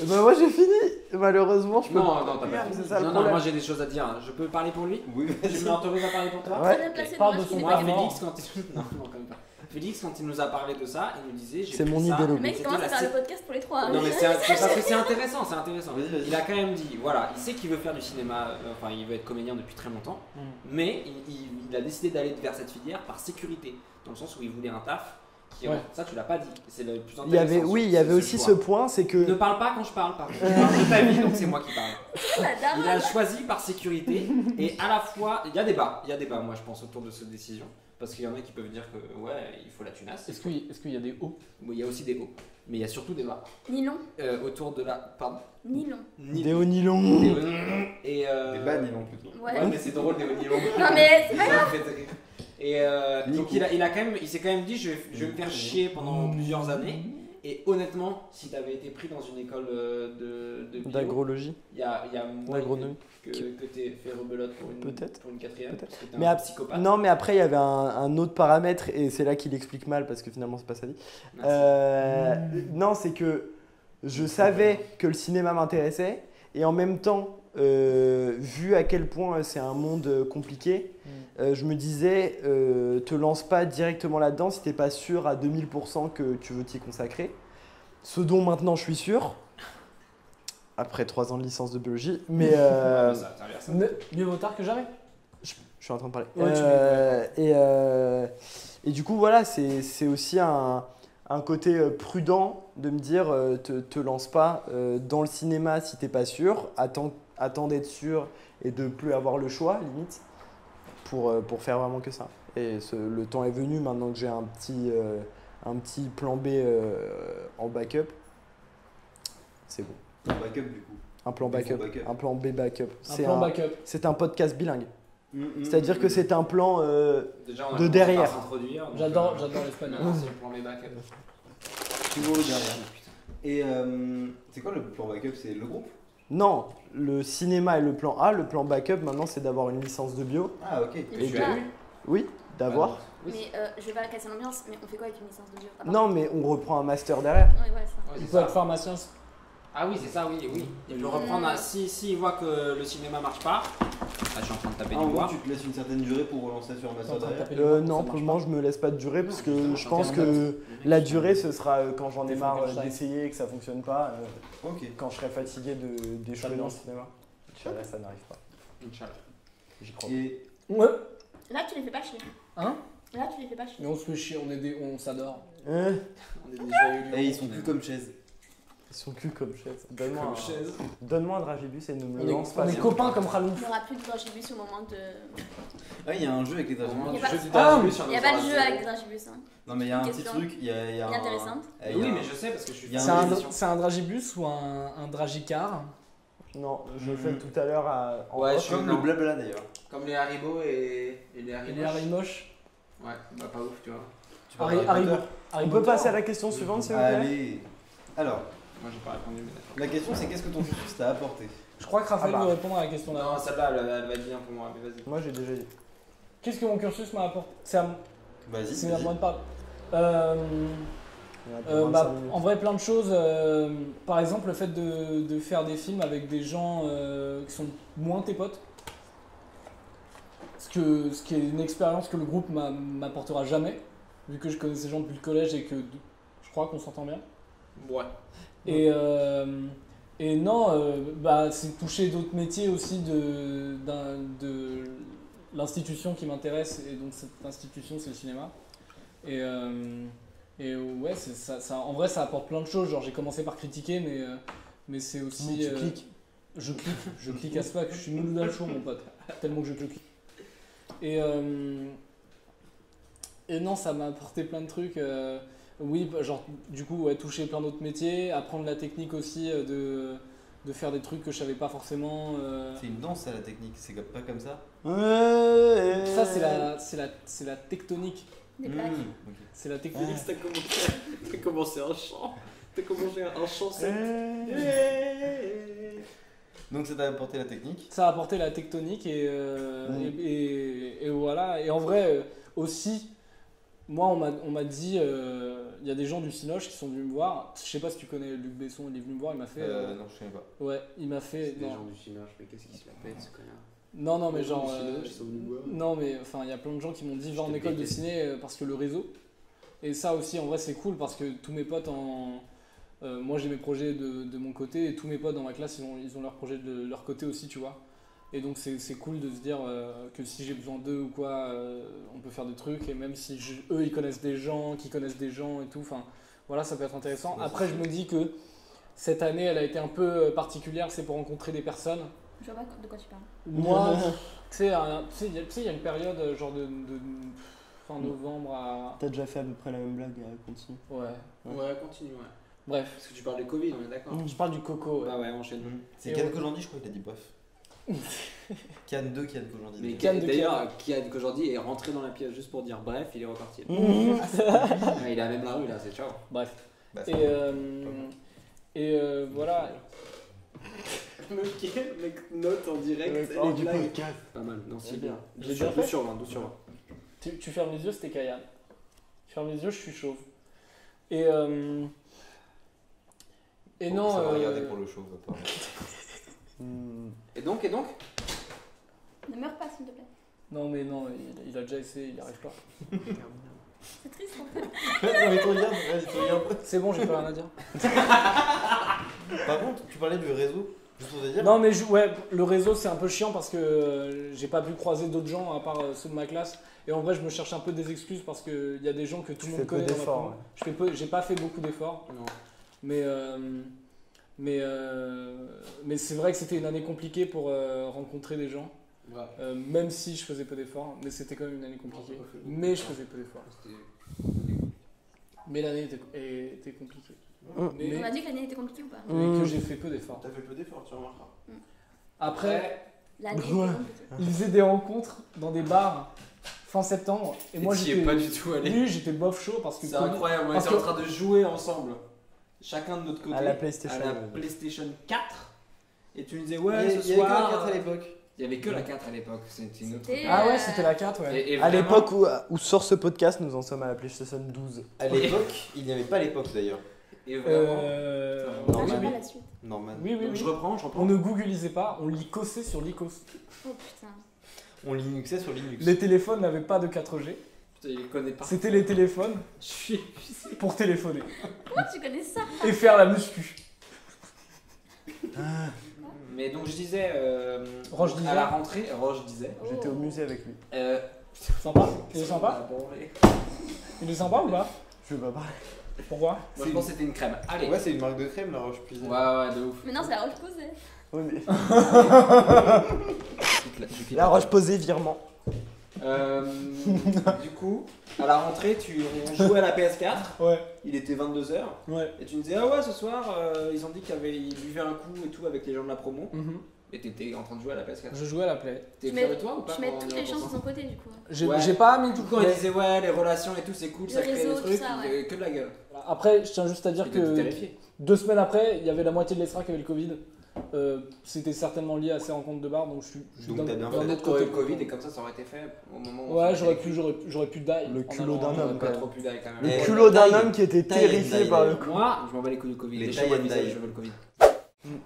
Bah moi j'ai fini. Malheureusement je peux. Non, t'as pas Merde, fini. c'est ça le Non, non, problème. moi j'ai des choses à dire. Je peux parler pour lui? Oui, Tu vas-y. m'autorises à parler pour toi? Ouais. Très bien placé Parle dans de son le Moi, père. Félix, quand il... Non, quand même pas. Félix, quand il nous a parlé de ça, il nous disait... j'ai C'est pris mon ça. idéologie. Le mec C'était commence à la faire sé- le podcast pour les trois. Non mais c'est parce que c'est intéressant, c'est intéressant. Vas-y, vas-y. Il a quand même dit, voilà, il sait qu'il veut faire du cinéma, enfin il veut être comédien depuis très longtemps, mais il a décidé d'aller vers cette filière par sécurité, dans le sens où il voulait un taf. Ouais. Ça tu l'as pas dit, c'est le plus intéressant. Il y avait, oui, il y avait aussi choix. ce point, c'est que. Ne parle pas quand je parle, pardon. Je parle de ta vie, donc c'est moi qui parle. La Il dame. a choisi par sécurité et à la fois, il y a débat, moi je pense autour de cette décision, parce qu'il y en a qui peuvent dire que ouais, il faut la tunasse. est-ce qu'il y a des hauts? Oui, il y a aussi des hauts, mais il y a surtout débat Nylon. autour de la, pardon. Nylon. Des hauts nylons. Et Des bas nylon plutôt. Ouais. Ouais, mais c'est drôle des hauts nylons. Non mais c'est pas grave. Ça me fait rire. Et donc il s'est quand même dit je vais me faire chier pendant plusieurs années. Et honnêtement, si tu avais été pris dans une école de bio, D'agrologie. il y a moins D'agronomie. que t'aies fait rebelote pour une quatrième. Peut-être. Parce que t'es Mais un psychopathe. Non, mais après, il y avait un autre paramètre, et c'est là qu'il explique mal, parce que finalement, c'est pas sa vie. Merci. Non, c'est que je savais que le cinéma m'intéressait et en même temps, vu à quel point c'est un monde compliqué, je me disais, te lance pas directement là-dedans si t'es pas sûr à 2000% que tu veux t'y consacrer. Ce dont maintenant je suis sûr, après 3 ans de licence de biologie, mais mieux vaut tard que jamais. je suis en train de parler. Ouais, Et du coup, voilà, c'est aussi un côté prudent de me dire, te lance pas dans le cinéma si t'es pas sûr, attends d'être sûr et de plus avoir le choix, limite, pour faire vraiment que ça. Et le temps est venu maintenant que j'ai un petit plan B en backup. C'est bon. Un backup du coup. Un plan backup. Un plan B backup. C'est un podcast bilingue. C'est-à-dire que c'est un plan Déjà, on a de commencé derrière. par s'introduire, donc, J'adore l'espagnol. maintenant, c'est le plan B backup. Toujours le derrière. Et c'est quoi le plan backup? C'est le groupe? Non, le cinéma est le plan A. Le plan backup, maintenant, c'est d'avoir une licence de bio. Ah, ok. Et tu as eu? Oui, d'avoir. Mais je vais pas casser l'ambiance, mais on fait quoi avec une licence de bio? Non, mais on reprend un master derrière. Ouais, ouais, ça. Il peut être pharmacien. Ah oui, c'est ça, oui. Il peut reprendre, si il voit que le cinéma marche pas, là je suis en train de taper En du gros, bois. tu te laisses une certaine durée pour relancer sur un master derrière? Non, pour le moment, je me laisse pas de durée parce que je pense que la durée, ce sera quand j'en ai marre d'essayer et que ça fonctionne pas. Quand je serai fatigué d'échouer dans le cinéma. Inch'Allah, ça n'arrive pas. Inch'Allah. J'y crois. Ouais. Là, tu les fais pas chier. Hein? Là, tu les fais pas chier. Mais on se fait chier, on s'adore. On est des joyeux lions. Et ils sont plus comme chaise. Ils sont cul comme chaise. Donne-moi un dragibus et ne me On le lance pas. est s'il te copains plaît. comme Khalouf. Il n'y aura plus de dragibus au moment de. Ah, il y a un jeu avec les dragibus. Il n'y a pas, jeu du dragibus sur il y a nos pas de oreilles. jeu avec des dragibus. Hein. Non, mais il y a un petit Question truc. Il y a un. intéressante. Oui, mais je sais parce que je suis Il y a fan un- d'émission. C'est un dragibus ou un dragicar? Non, je le fais tout à l'heure en Ouais, off. je suis Comme le blabla d'ailleurs. Comme les Haribo et les Et Haribo. les Harry moches. Ouais, bah pas ouf, tu vois. Tu parles d'Harry Haribo. Potter. On peut passer à la question suivante, s'il vous plaît? Allez. Alors, Moi j'ai pas répondu, mais d'accord. la question c'est qu'est-ce que ton cursus t'a apporté? Je crois que Raphaël Ah bah. veut répondre à la question Non, d'avant. celle-là elle va être bien pour moi, mais vas-y. Moi, j'ai déjà dit. Qu'est-ce que mon cursus m'a apporté? C'est à Vas-y. moi de parler. Il y en a pour 25 minutes. En vrai, plein de choses. Par exemple, le fait de faire des films avec des gens qui sont moins tes potes. Ce qui est une expérience que le groupe m'apportera jamais, vu que je connais ces gens depuis le collège et que je crois qu'on s'entend bien. Ouais. Et non, c'est toucher d'autres métiers aussi de l'institution qui m'intéresse, et donc cette institution, c'est le cinéma. Et ouais, ça, en vrai, ça apporte plein de choses. Genre, j'ai commencé par critiquer, mais c'est aussi. Tu cliques. Je clique à ce pas que je suis moulou dans le show, mon pote. Tellement que je clique. Et non, ça m'a apporté plein de trucs. Oui, genre, du coup, ouais, toucher plein d'autres métiers, apprendre la technique aussi de faire des trucs que je savais pas forcément. C'est une danse, ça, la technique, c'est pas comme ça? Ça, c'est la tectonique. Des plaques. Ok. C'est la technique. T'as commencé un chant. Donc ça t'a apporté la technique? Ça a apporté la tectonique et voilà. Et en vrai, aussi, moi, on m'a dit, il y a des gens du Cinoche qui sont venus me voir. Je sais pas si tu connais Luc Besson, il est venu me voir, il m'a fait. Non, je connais pas. Ouais, il m'a fait. Des non. gens du Cinoche, mais qu'est-ce qui se la pète, ce connard? Non, mais genre. Cinoche, ils sont venus me voir. Non, mais enfin, il y a plein de gens qui m'ont dit va en te école de déteste. ciné parce que le réseau. Et ça aussi, en vrai, c'est cool parce que tous mes potes moi, j'ai mes projets de mon côté et tous mes potes dans ma classe, ils ont leurs projets de leur côté aussi, tu vois. Et donc, c'est cool de se dire que si j'ai besoin d'eux ou quoi, on peut faire des trucs. Et même si eux, ils connaissent des gens, qui connaissent des gens et tout, enfin, voilà, ça peut être intéressant. Après, je me dis que cette année, elle a été un peu particulière, c'est pour rencontrer des personnes. Je vois pas de quoi tu parles. Moi, tu sais, il y a une période genre de fin novembre à. T'as déjà fait à peu près la même blague, continue. Ouais. Ouais, continue, ouais. Bref. Parce que tu parles de Covid, on est d'accord? Je parle du coco. Ouais. Bah ouais, enchaîne. C'est Et Kian ouais. Kojandi, je crois qu'il a dit bof. Kian 2, Kian Kojandi. Mais Kian de d'ailleurs, Kian qu'aujourd'hui est rentré dans la pièce juste pour dire bref, il est reparti. Ouais, il est à même la rue là, c'est ciao. Bref. Bah, Et voilà. Le mec note en direct. Oh, du podcast. Pas mal, non, c'est bien. bien. J'ai bien fait. 12 sur 20, 12 sur 20. Tu fermes les yeux, c'était Kayan. Tu fermes les yeux, je suis chauve. Et Bon, non. ça va regarder pour le show, va pas. Et donc Ne meurs pas, s'il te plaît. Non, mais non, il a déjà essayé, il n'y arrive pas. C'est triste en fait. Non, mais tu regardes, vas-y, tu regardes. C'est bon, j'ai plus rien à dire. Par contre, tu parlais du réseau. Juste pour te dire. Non, mais ouais, le réseau c'est un peu chiant parce que j'ai pas pu croiser d'autres gens à part ceux de ma classe. Et en vrai, je me cherche un peu des excuses parce qu'il y a des gens que tout le monde connaît. J'ai pas fait beaucoup d'efforts. Non. Mais c'est vrai que c'était une année compliquée pour rencontrer des gens. Ouais. Même si je faisais peu d'efforts, mais c'était quand même une année compliquée. Mais je faisais peu d'efforts. Mais l'année était compliquée. Mais, On a dit que l'année était compliquée ou pas? mais que j'ai fait peu d'efforts. T'as fait peu d'efforts, tu remarqueras. Après, L'année était compliquée. ils faisaient des rencontres dans des bars fin septembre. Et moi t'y es j'étais pas du tout allé. Oui, j'étais bof chaud parce que C'est incroyable, on parce était en que- train de jouer ensemble, chacun de notre côté, À la PlayStation. à la PlayStation 4. Et tu nous disais, ouais, Il ce y avait que soir. la 4 à l'époque. Il y avait que la 4 à l'époque, c'était une autre. C'était- Ah ouais, c'était la 4, ouais. Et À vraiment- l'époque où sort ce podcast, nous en sommes à la PlayStation 12. À l'époque, il n'y avait pas l'époque d'ailleurs. Et vraiment. On Norman. n'a pas la suite. Norman. Oui, oui, Donc oui. je reprends. On ne googlisait pas, on l'icosait sur l'icos. Oh putain. On Linuxait sur Linux. Les téléphones n'avaient pas de 4G. Putain, il les connaît pas. C'était les téléphones Je suis. pour téléphoner Comment tu connais ça? et faire la muscu. Mais donc je disais. Roche disait. À la rentrée, Roche disait. J'étais au musée avec lui. Sympa. Il est sympa. Il est sympa ou pas? Je veux pas parler. Pourquoi? Moi je pense que c'était une crème. Allez. Ouais, c'est une marque de crème, la Roche Puisée. Ouais, de ouf. Mais non, c'est la roche posée. Oui, mais... Je quitte La roche posée, virement. Du coup, à la rentrée, on jouait à la PS4. Ouais. Il était 22h. Ouais. Et tu me disais, ah ouais, ce soir, ils ont dit qu'ils buvaient un coup et tout avec les gens de la promo. Et t'étais en train de jouer à la PS4. Je jouais à la play. T'es Tu fier mets- de toi ou pas Tu mets quand toutes on les y chances de repense son côté du coup. J'ai pas mis tout. Quand mais- ils disaient, ouais, les relations et tout, c'est cool, Le ça crée des réseau, trucs, tout ça, ouais. que de la gueule. Après, je tiens juste à dire J'étais que terrifié. 2 semaines après, il y avait la moitié de l'ESRA qui avait le Covid. C'était certainement lié à ces rencontres de bar, donc je suis Donc d'un t'as bien d'un fait. autre Peut-être qu'aurait côté. eu le Covid et comme ça aurait été fait au moment où. Ouais, j'aurais pu die. Le en culot allant- d'un homme, Pas quand trop même. plus d'ail quand Le même. Et culot d'un taille- homme qui était taille and terrifié die, par le d'ailleurs. coup. Moi, je m'en bats les couilles du Covid. Les Déchets-moi le tie and visage, die. je veux le Covid.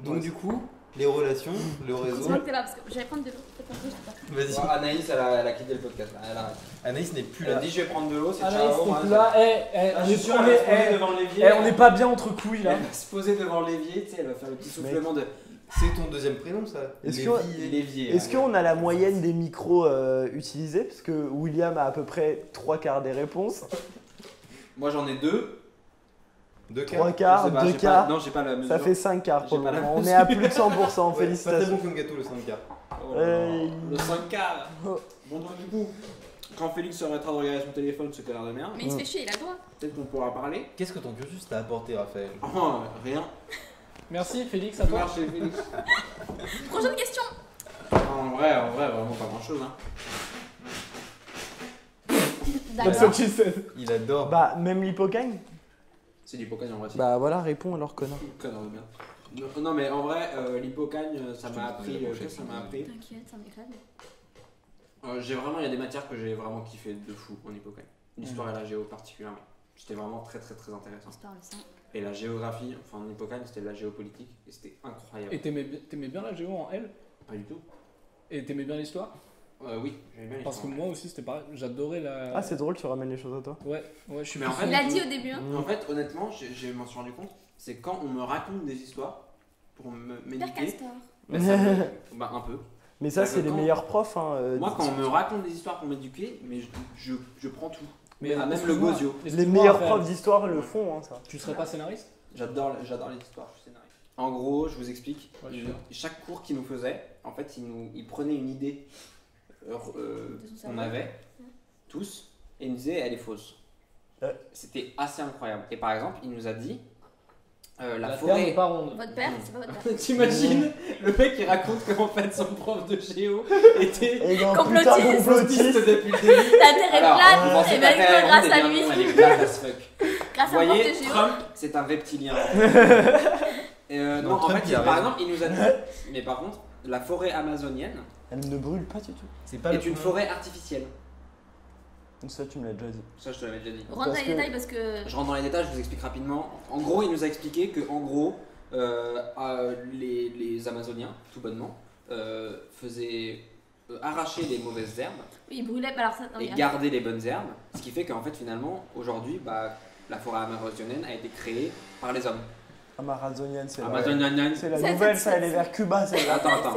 Donc du coup, les relations, le réseau. Heureusement que t'es là parce que j'allais prendre de l'eau. Peut-être un peu, je sais pas. Vas-y. Bon, Anaïs, elle a quitté le podcast là. Elle arrête. Anaïs n'est plus Elle a là. dit, je vais prendre de l'eau, c'est Anaïs, ciao. t'es hein, plus c'est- là. Ah, On je est suis sûr, elle va se poser devant l'évier. on n'est pas bien entre couilles là. Elle va se poser devant l'évier, tu sais, elle va faire le petit soufflement de. C'est ton deuxième prénom ça. Est-ce Lévi que- et- L'évier. Est-ce qu'on a la moyenne des micros utilisés? Parce que William a à peu près 3/4 des réponses. Moi j'en ai 2. 2 3 quarts. quarts, 2 quarts. Non, j'ai pas la mesure. Ça fait 5 quarts pour J'ai le pas la moment. On est mesure. à plus de 100%, Ouais, pas très félicitations. bon comme gâteau le 5 quarts. Oh là là, Hey. Le 5 quarts. Oh. Bon, donc du coup, quand Félix serait en train de regarder son téléphone, c'est l'air de merde. Mais il se fait chier, il a le droit. Peut-être qu'on pourra parler. Qu'est-ce que ton cursus t'a apporté, Raphaël? Oh, rien. Merci Félix, à toi. Merci Félix. Prochaine question. En vrai, vraiment pas grand chose. Hein. That's D'accord. what she said. Il adore. Bah, même l'hypocagne. C'est l'hypocagne en vrai. c'est Bah voilà, réponds alors, connard. une connerie de merde. Non, mais en vrai, l'hypocagne, ça m'a appris. Qu'est-ce que ça m'a appris? T'inquiète, ça m'éclate. J'ai vraiment, il y a des matières que j'ai vraiment kiffé de fou en hypocagne. L'histoire et la géo particulièrement. C'était vraiment très intéressant. J'espère le sang. Et la géographie, enfin en hypocagne, c'était de la géopolitique et c'était incroyable. Et t'aimais bien la géo en L? Pas du tout. Et t'aimais bien l'histoire? Oui, j'aimais bien Parce que l'histoire. moi aussi c'était pareil, j'adorais la... Ah, c'est drôle, tu ramènes les choses à toi. Ouais, je suis Mais en plus fait, Il l'a dit au début. Hein. En fait, honnêtement, je m'en suis rendu compte, c'est quand on me raconte des histoires pour Père m'éduquer. Castor. Bah, ça me- bah, un peu. Mais ça, c'est les Quand- meilleurs profs. Hein, Moi, quand on me raconte des histoires pour m'éduquer, mais je prends tout. Mais même le excuse-moi, Gozio. Les excuse-moi, meilleurs Raphaël, profs d'histoire le font, hein, ça. Tu serais pas scénariste? J'adore les histoires, je suis scénariste. En gros, je vous explique. Ouais, je suis là. Chaque cours qu'il nous faisait, en fait, il prenait une idée De son qu'on cerveau. avait, tous, et il nous disait elle est fausse. Ouais. C'était assez incroyable. Et par exemple, il nous a dit la La terre forêt. n'est pas ronde. Votre père, c'est pas votre père. T'imagines le mec qui raconte qu'en fait son prof de géo était Et un Complotiste. putain complotiste. depuis le début. La terre est Alors, vous plate, pensez et que la ben Terre est grâce ronde, à eh bien lui. non, elle est plate as fuck. Grâce Vous à un prof voyez, de géo. Trump, c'est un reptilien. non, en Trump, fait, il a par raison. exemple, il nous a dit, mais par contre, la forêt amazonienne Elle ne brûle pas du tout. C'est pas est le une premier. forêt artificielle. Ça, tu me l'as déjà dit. Ça, je te l'avais déjà dit. Rentre dans Parce les que- détails parce que. Je rentre dans les détails, je vous explique rapidement. En gros, il nous a expliqué que, en gros, les Amazoniens, tout bonnement, faisaient arracher les mauvaises herbes Oui, ils brûlaient. Alors, ça, non, et garder les bonnes herbes, ce qui fait qu'en fait finalement aujourd'hui la forêt amazonienne a été créée par les hommes. Amazonienne, c'est C'est la nouvelle, ça, elle est vers Cuba, c'est Attends.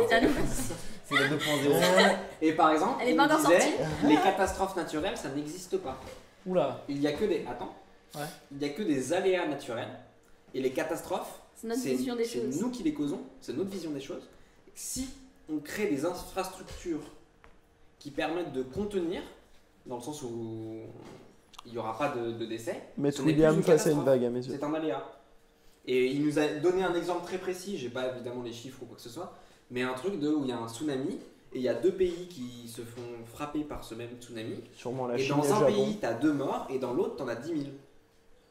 C'est la 2.0. Et par exemple, Elle est il pas encore disait, sortie. les catastrophes naturelles, ça n'existe pas. Oula. Il y a que des il y a que des aléas naturels et les catastrophes, C'est notre vision des choses. C'est nous qui les causons, c'est notre vision des choses. Si on crée des infrastructures qui permettent de contenir, dans le sens où il n'y aura pas de décès, Mettre ce n'est plus William face à une catastrophe, vague à mes yeux. c'est un aléa. Et il nous a donné un exemple très précis, j'ai pas évidemment les chiffres ou quoi que ce soit, mais un truc où il y a un tsunami et il y a 2 pays qui se font frapper par ce même tsunami. Sûrement la Et Chine dans et le un Japon. pays, tu as 2 morts et dans l'autre, tu en as 10 000.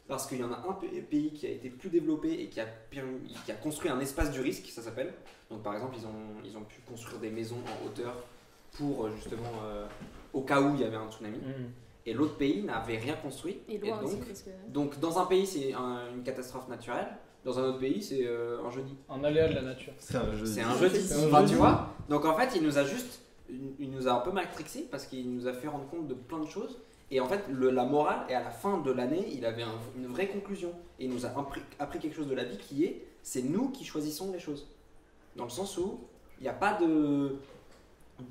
Parce qu'il y en a un pays qui a été plus développé et qui a construit un espace du risque, ça s'appelle. Donc par exemple, ils ont pu construire des maisons en hauteur pour justement au cas où il y avait un tsunami. Et l'autre pays n'avait rien construit. Et loin aussi, parce que... donc dans un pays, c'est une catastrophe naturelle. Dans un autre pays, c'est un jeudi. Un aléa de la nature. C'est un jeudi. C'est un jeudi. Enfin, tu vois. Donc en fait, il nous a un peu matrixé parce qu'il nous a fait rendre compte de plein de choses. Et en fait, la morale, et à la fin de l'année, il avait une vraie conclusion. Et il nous a appris quelque chose de la vie qui est, c'est nous qui choisissons les choses. Dans le sens où il n'y a pas de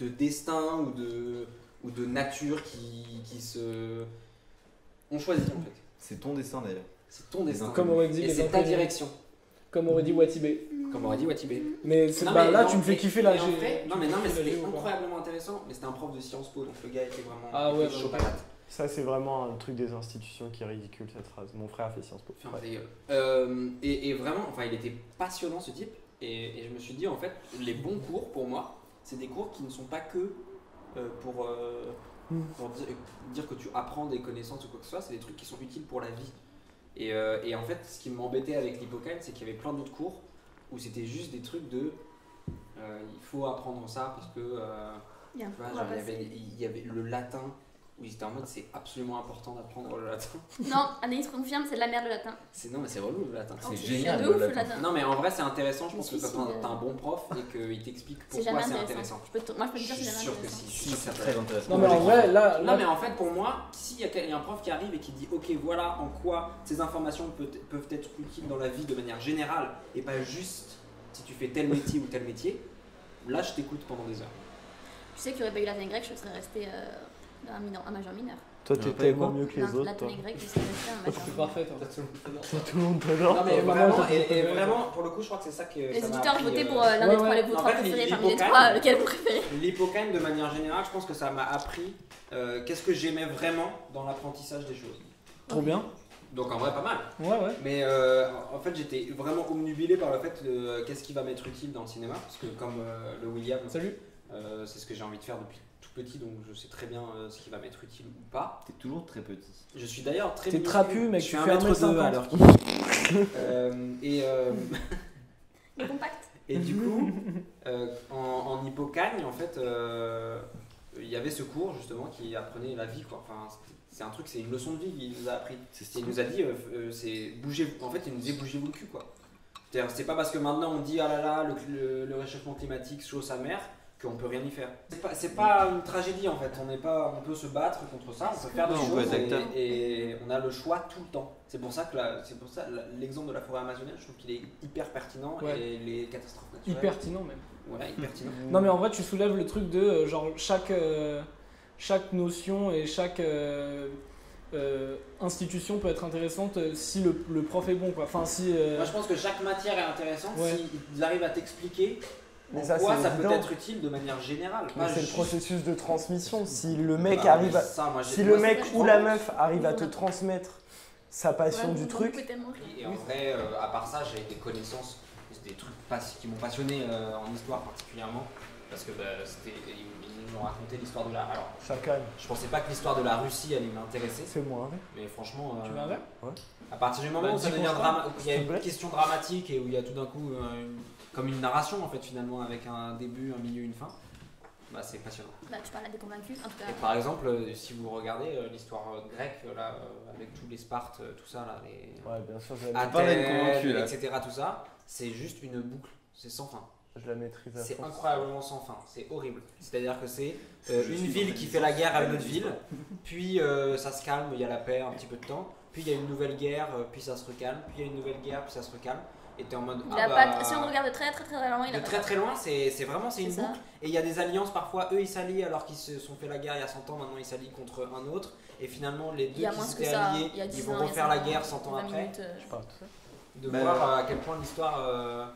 destin ou de nature qui se... On choisit en fait. C'est ton destin d'ailleurs. C'est ton destin. Comme aurait dit et les c'est ta inconnus. direction. Comme aurait dit Watibé. Comme aurait dit Watibé. Mais là, tu me fais kiffer là. Non mais c'était incroyablement intéressant. Mais c'était un prof de Sciences Po, donc le gars était vraiment. Ah ouais, chaud patate. Ça, c'est vraiment un truc des institutions qui est ridicule, cette phrase. Mon frère a fait Sciences Po. Et vraiment, enfin, il était passionnant ce type. Et je me suis dit, en fait, les bons cours pour moi, c'est des cours qui ne sont pas que pour dire que tu apprends des connaissances ou quoi que ce soit, c'est des trucs qui sont utiles pour la vie. Et en fait, ce qui m'embêtait avec l'hippocampe, c'est qu'il y avait plein d'autres cours où c'était juste des trucs de il faut apprendre ça parce que tu vois, genre, il y avait le latin où ils étaient en mode c'est absolument important d'apprendre le latin. Non, Anaïs confirme, c'est de la merde le latin. Non, mais c'est relou le latin. C'est génial de ouf le latin. Non, mais en vrai, c'est intéressant. Je pense que si, quand t'as un bon prof et qu'il t'explique C'est pourquoi jamais c'est intéressant. intéressant. Moi, je peux te dire Je c'est suis jamais sûr que intéressant. si. C'est très intéressant. Non, mais en vrai, là. Non, mais en fait, pour moi, s'il y a un prof qui arrive et qui dit ok, voilà en quoi ces informations peuvent être utiles dans la vie de manière générale et pas juste si tu fais tel métier ou tel métier, là je t'écoute pendant des heures. Tu sais qu'il n'y aurait pas eu latin et grec, je serais resté un majeur mineur. Toi, t'es tellement mieux que les autres. Latin et grec, je serais resté un majeur C'est mineur. parfait, toi. Tout le monde t'adore. Non, mais vraiment, pour le coup, je crois que c'est ça que. Les ça m'a auditeurs, appris, votez pour l'un des trois, les trois préférés, parmi les trois, lequel vous préférez. L'hippocampe, de manière générale, je pense que ça m'a appris qu'est-ce que j'aimais vraiment dans l'apprentissage des choses. Trop bien. Donc en vrai, pas mal. Ouais. Mais en fait, j'étais vraiment omnubilé par le fait de qu'est-ce qui va m'être utile dans le cinéma. Parce que comme le William, Salut. C'est ce que j'ai envie de faire depuis tout petit, donc je sais très bien ce qui va m'être utile ou pas. T'es toujours très petit. Je suis d'ailleurs très T'es minuscule. trapu, mec, je tu fais fais 1m2 à 1m50. l'heure. Le compact. Et du coup, en hippocagne, en fait, il y avait ce cours justement qui apprenait la vie, quoi. Enfin, c'est un truc, c'est une leçon de vie qu'il nous a appris. Il nous a dit, c'est bouger. En fait, il nous disait bougez-vous le cul, quoi. C'est pas parce que maintenant on dit ah là là le réchauffement climatique chaud sa mère qu'on peut rien y faire. C'est pas une tragédie en fait. On peut se battre contre ça, on peut faire des choses et on a le choix tout le temps. C'est pour ça que l'exemple de la forêt amazonienne, je trouve qu'il est hyper pertinent et les catastrophes naturelles. Hyper pertinent même. Voilà, hyper pertinent. Non mais en vrai tu soulèves le truc de genre chaque notion et chaque institution peut être intéressante si le prof est bon quoi. Enfin si. Moi je pense que chaque matière est intéressante s'ils arrivent à t'expliquer Mais en quoi ça peut évident. être utile de manière générale. Mais c'est le processus de transmission. Si le mec Bah, arrive, le mec ou la meuf arrive à te transmettre sa passion du truc. Et en vrai, à part ça, j'ai des connaissances, des trucs qui m'ont passionné en histoire particulièrement, parce que ils nous ont raconté l'histoire de la. Alors, Chacun. je pensais pas que l'histoire de la Russie allait m'intéresser. C'est moi. Mais franchement. Tu veux un verre ? Ouais. À partir du moment où ça devient où il y a une question dramatique et où il y a tout d'un coup comme une narration en fait finalement avec un début, un milieu, une fin, bah c'est passionnant. Bah tu parles à des convaincus en tout cas. Et par exemple, si vous regardez l'histoire grecque là, avec tous les Spartes, tout ça là, les Ouais, bien sûr, Athènes, etc. Tout ça, c'est juste une boucle, c'est sans fin. Je la maîtrise à C'est fond. incroyablement sans fin, c'est horrible. C'est-à-dire que c'est une ville qui fait la guerre à une autre ville, puis ça se calme, il y a la paix un petit peu de temps, puis il y a une nouvelle guerre, puis ça se recalme, puis il y a une nouvelle guerre, puis ça se recalme. Et t'es en mode. Si on regarde de très loin, il a de pas très ça. très loin, c'est vraiment une ça. boucle. Et il y a des alliances, parfois eux ils s'allient alors qu'ils se sont fait la guerre il y a 100 ans, maintenant ils s'allient contre un autre. Et finalement les Il deux y a qui moins que s'étaient ça, alliés, il y a 10 ils vont ans, il y a refaire 5 la guerre ans, 100 ans 20 après. minutes, Je parle tout ça. De Bah, voir à quel point l'histoire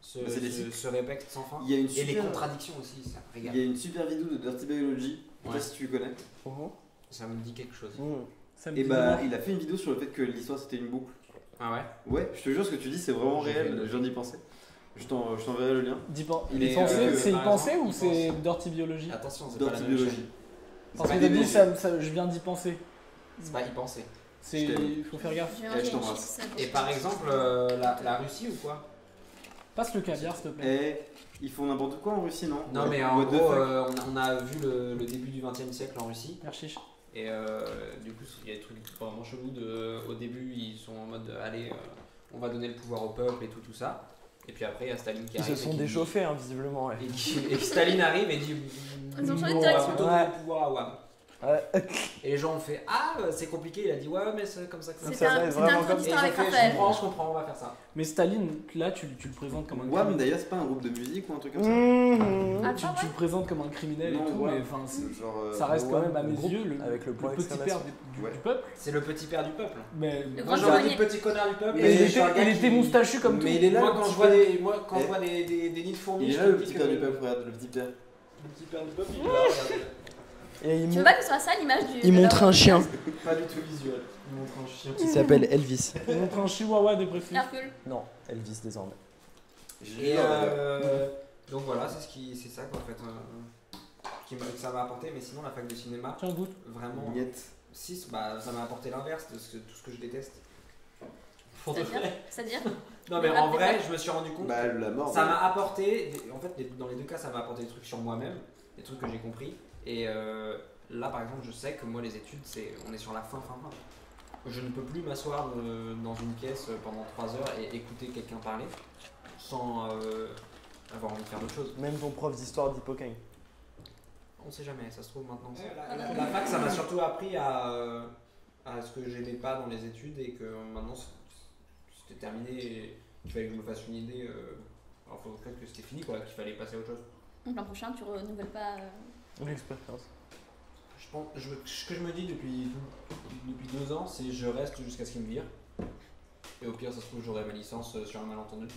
c'est des cycles. se répète sans fin. Il y a une Et les super- contradictions aussi, ça Il régale. y a une super vidéo de Dirty Biology, je sais Ouais. pas si tu connais. Ça me dit quelque chose. Ça me Et dit bah, non. il a fait une vidéo sur le fait que l'histoire c'était une boucle. Ah ouais. Ouais, je te jure, ce que tu dis c'est vraiment J'ai réel, fait le- je viens d'y penser. Je t'enverrai le lien. Il est Mais, pensé, c'est y par penser exemple, ou il c'est pense. Dirty Biology? Attention, c'est pas la Dirty même Biology. chose. Parce pas que t'as des dit, mots. je viens d'y penser. C'est pas y penser. C'est, Je t'aime. il faut faire gaffe. Je t'embrasse. Et par exemple, la Russie ou quoi? Passe le caviar, s'il te plaît. Ils font n'importe quoi en Russie, non? Non, mais en gros, on a vu le début du XXe siècle en Russie. Merci. Et du coup, il y a des trucs vraiment chelous. Au début, ils sont en mode allez, on va donner le pouvoir au peuple et tout ça. Et puis après, il y a Staline qui Ils arrive. se sont et qui dit- déchauffés, hein, visiblement. Ouais. Et Staline arrive et dit Ils ont changé de on direction. va donner Ouais. le pouvoir à WAM. Ouais. Et les gens ont fait ah, c'est compliqué. Il a dit ouais, mais c'est comme ça que ça C'était un vraiment comme Et ils contradictoire ont avec fait Raphaël. je comprends, on va faire ça. Mais Staline, là, tu le présentes comme un WAM criminel. d'ailleurs, c'est pas un groupe de musique ou un truc comme ça? Ah, Tu pas le présentes comme un criminel Non, et tout, WAM. mais enfin, Genre, ça reste quand WAM, même à le mes groupe, yeux avec le point petit père d'exclamation. Ouais. du peuple. C'est le petit père du peuple. Mais Le Moi grand j'aurais dit chevalier. petit connard du peuple. il mais je suis un gars était qui- moustachu comme tout. Mais il est là, Moi le quand petit je vois père. des, moi, des nids de fourmis, Il est je là te le dis petit que père du peuple, regarde, le petit père. Le petit père du peuple, il est là, regarde. Et Tu veux pas que ce soit ça l'image du. il montre un chien Pas du tout visuel. Il montre un chien. qui s'appelle Elvis. Il montre un chihuahua dépressif. Hercule. Non, Elvis désormais. Et donc voilà, c'est ça quoi en fait que ça m'a apporté. Mais sinon la fac de cinéma, Tiens, goûte. vraiment. Miette. 6, bah ça m'a apporté l'inverse de tout ce que je déteste. Pour de C'est-à-dire vrai. C'est-à-dire Non mais en vrai, je me suis rendu compte. Bah, la mort. Ça m'a apporté, en fait, dans les deux cas, ça m'a apporté des trucs sur moi-même, des trucs que j'ai compris. Et là, par exemple, je sais que moi, les études, on est sur la fin. Je ne peux plus m'asseoir dans une pièce pendant 3 heures et écouter quelqu'un parler sans avoir envie de faire d'autres choses. Même ton prof d'histoire d'Hippocane. On sait jamais, ça se trouve maintenant. La fac, ça m'a surtout appris à ce que j'aimais pas dans les études et que maintenant c'était terminé et qu'il fallait que je me fasse une idée. Alors, faut peut-être que c'était fini, quoi, qu'il fallait passer à autre chose. Donc l'an prochain, tu renouvelles pas. L'expérience. Je pense, ce que je me dis depuis 2 ans, c'est je reste jusqu'à ce qu'ils me virent. Et au pire, ça se trouve, j'aurai ma licence sur un malentendu.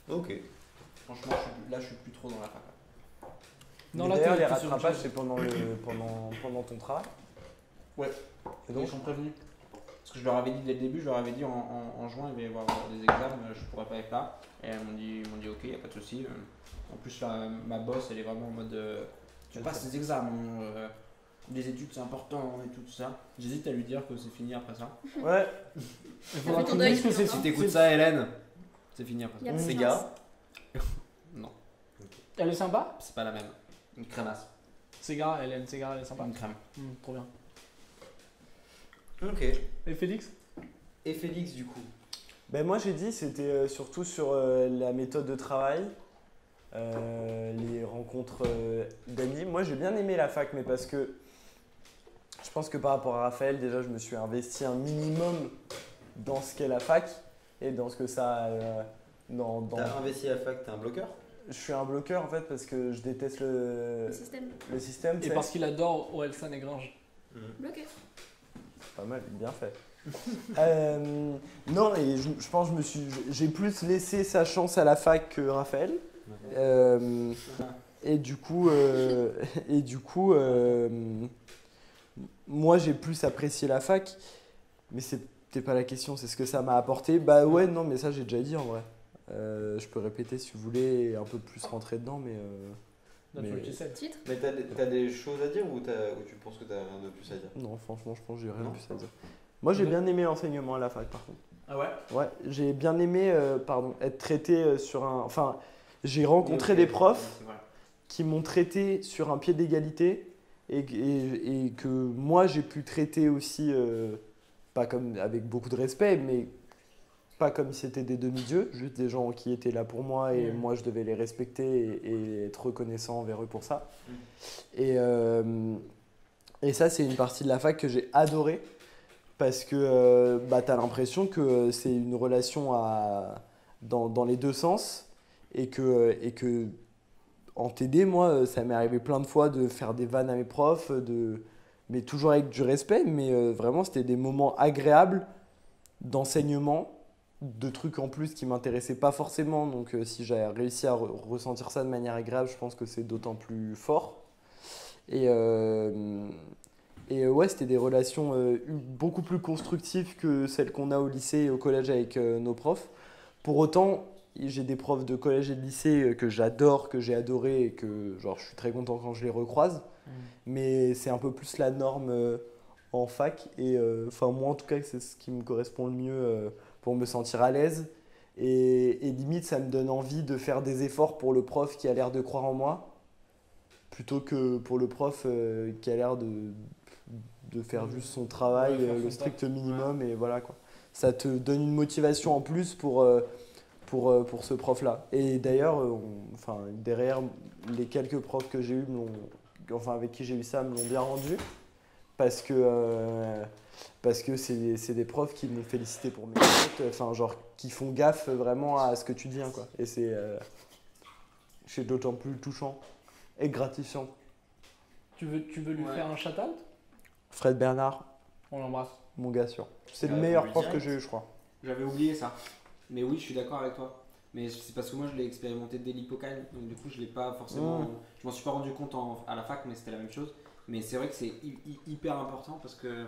Ok. Franchement, je suis plus trop dans la fac. Non, Mais là, d'ailleurs, t'es les plus sur autre rattrapages, chose. c'est pendant ton travail. Ouais. Et Donc, donc, ils sont prévenus. Parce que je leur avais dit dès le début, je leur avais dit en juin, il va y avoir des examens, je pourrais pas être là. Et ils m'ont dit ok, y a pas de souci. En plus, là, ma boss, elle est vraiment en mode tu passes tes examens, les études c'est important et tout ça. J'hésite à lui dire que c'est fini après ça. ouais. Il faudra que tu me deuil dises que depuis c'est longtemps. Si t'écoutes ça, Hélène, c'est fini après Il y a ça. plus C'est de gars. Non, Elle est sympa. c'est pas la même. Une crémasse. Ségara, elle est sympa. Une crème. Trop bien. Ok. Et Félix? Et Félix, du coup? Ben moi j'ai dit c'était surtout sur la méthode de travail, les rencontres d'amis. Moi j'ai bien aimé la fac, mais parce que je pense que par rapport à Raphaël, déjà je me suis investi un minimum dans ce qu'est la fac et dans ce que ça dans T'as investi à la fac, t'es un bloqueur? Je suis un bloqueur en fait parce que je déteste Le système. le système. tu Et sais. parce qu'il adore Orelsan et Grange. Bloqué. Pas mal, bien fait. Non, et je pense que j'ai plus laissé sa chance à la fac que Raphaël. Et du coup, moi j'ai plus apprécié la fac, mais c'était pas la question, c'est ce que ça m'a apporté. Bah ouais, non, mais ça j'ai déjà dit en vrai. Je peux répéter si vous voulez et un peu plus rentrer dedans, mais. Titre. Mais t'as des choses à dire ou tu penses que t'as rien de plus à dire? Non, franchement, je pense que j'ai rien Non. de plus à dire. Moi j'ai bien aimé l'enseignement à la fac par contre. Ah ouais? Ouais, j'ai bien aimé être traité sur un. Enfin, j'ai rencontré des profs C'est vrai. qui m'ont traité sur un pied d'égalité et que moi j'ai pu traiter aussi, pas comme avec beaucoup de respect, mais pas comme si c'était des demi-dieux, juste des gens qui étaient là pour moi et moi je devais les respecter et être reconnaissant envers eux pour ça. Et ça, c'est une partie de la fac que j'ai adorée parce que t'as l'impression que c'est une relation dans les deux sens et que en TD, moi, ça m'est arrivé plein de fois de faire des vannes à mes profs, mais toujours avec du respect, mais vraiment, c'était des moments agréables d'enseignement, de trucs en plus qui m'intéressaient pas forcément. Donc, si j'ai réussi à ressentir ça de manière agréable, je pense que c'est d'autant plus fort. Et ouais, c'était des relations beaucoup plus constructives que celles qu'on a au lycée et au collège avec nos profs. Pour autant, j'ai des profs de collège et de lycée que j'adore, que j'ai adoré et que je suis très content quand je les recroise. Mais c'est un peu plus la norme en fac. Et moi, en tout cas, c'est ce qui me correspond le mieux pour me sentir à l'aise. Et limite, ça me donne envie de faire des efforts pour le prof qui a l'air de croire en moi, plutôt que pour le prof qui a l'air de faire juste son travail, le strict minimum. Et voilà, quoi. Ça te donne une motivation en plus pour ce prof-là. Et d'ailleurs, derrière, les quelques profs que j'ai eus, avec qui j'ai eu ça, me l'ont bien rendu. Parce que c'est des profs qui m'ont félicité pour mes notes, qui font gaffe vraiment à ce que tu deviens, quoi. Et c'est d'autant plus touchant et gratifiant. Tu veux lui faire un shout-out ? Fred Bernard. On l'embrasse. Mon gars sûr. C'est le meilleur prof que j'ai eu, je crois. J'avais oublié ça. Mais oui, je suis d'accord avec toi. Mais c'est parce que moi, je l'ai expérimenté dès l'hippocane. Donc du coup, je l'ai pas forcément... Je m'en suis pas rendu compte à la fac, mais c'était la même chose. Mais c'est vrai que c'est hyper important parce que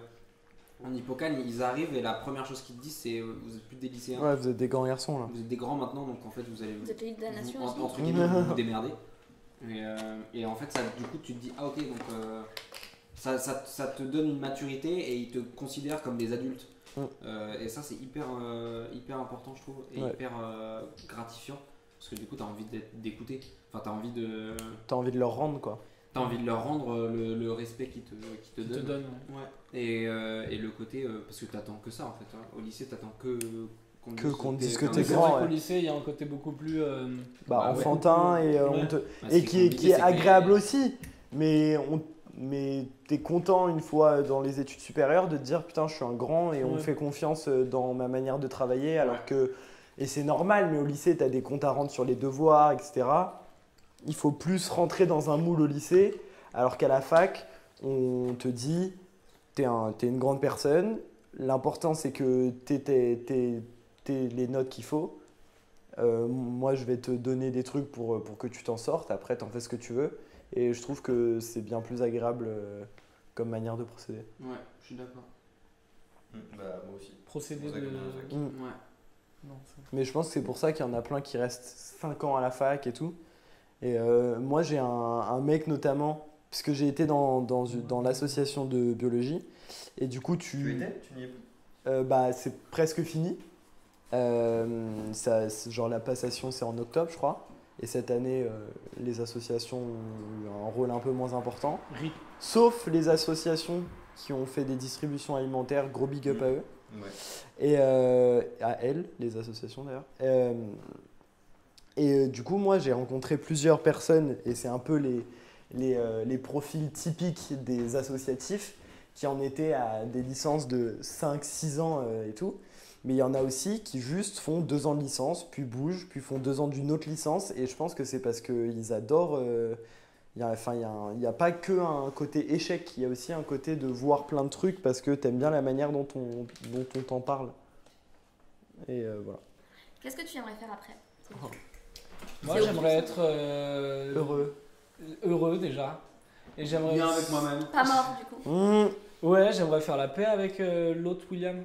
en hippocane, ils arrivent et la première chose qu'ils te disent, c'est vous êtes plus des lycéens. Ouais, vous êtes des grands garçons là. Vous êtes des grands maintenant, donc en fait, vous allez... Vous êtes l'élite de la nation aussi. Entre guillemets, vous démerder. Et en fait, ça, du coup, tu te dis, ah ok, donc ça te donne une maturité et ils te considèrent comme des adultes. Et ça, c'est hyper important, je trouve, et hyper gratifiant. Parce que du coup, tu as envie d'écouter. Enfin, tu as envie de... Tu as envie de leur rendre, quoi. Tu as envie de leur rendre le respect qu'ils te donnent. Ouais. Et le côté... parce que tu n'attends que ça, en fait. Hein. Au lycée, tu n'attends qu'on te dise que t'es grand. Ouais. Au lycée, il y a un côté beaucoup plus... enfantin et qui est agréable aussi. Mais t'es content une fois dans les études supérieures de te dire putain je suis un grand et on me fait confiance dans ma manière de travailler alors que, et c'est normal, mais au lycée t'as des comptes à rendre sur les devoirs, etc. Il faut plus rentrer dans un moule au lycée, alors qu'à la fac on te dit t'es une grande personne, l'important c'est que t'aies les notes qu'il faut. Moi je vais te donner des trucs pour que tu t'en sortes, après t'en fais ce que tu veux. Et je trouve que c'est bien plus agréable comme manière de procéder. Ouais, je suis d'accord. Moi aussi. Procéder de... Ouais. Non, mais je pense que c'est pour ça qu'il y en a plein qui restent 5 ans à la fac et tout. Et moi j'ai un mec notamment, puisque j'ai été dans l'association de biologie. Et du coup tu n'y es plus c'est presque fini. La passation c'est en octobre je crois. Et cette année, les associations ont eu un rôle un peu moins important. Sauf les associations qui ont fait des distributions alimentaires, gros big up à eux. Ouais. Et à elles, les associations d'ailleurs. Du coup, moi, j'ai rencontré plusieurs personnes, et c'est un peu les profils typiques des associatifs qui en étaient à des licences de 5-6 ans et tout. Mais il y en a aussi qui juste font 2 ans de licence, puis bougent, puis font 2 ans d'une autre licence. Et je pense que c'est parce qu'ils adorent... Il n'y a pas que un côté échec, il y a aussi un côté de voir plein de trucs parce que tu aimes bien la manière dont on t'en parle. Et voilà. Qu'est-ce que tu aimerais faire après ? Moi, j'aimerais être... Heureux déjà. Et j'aimerais... Bien avec moi-même. Pas mort, du coup. Ouais, j'aimerais faire la paix avec l'autre William.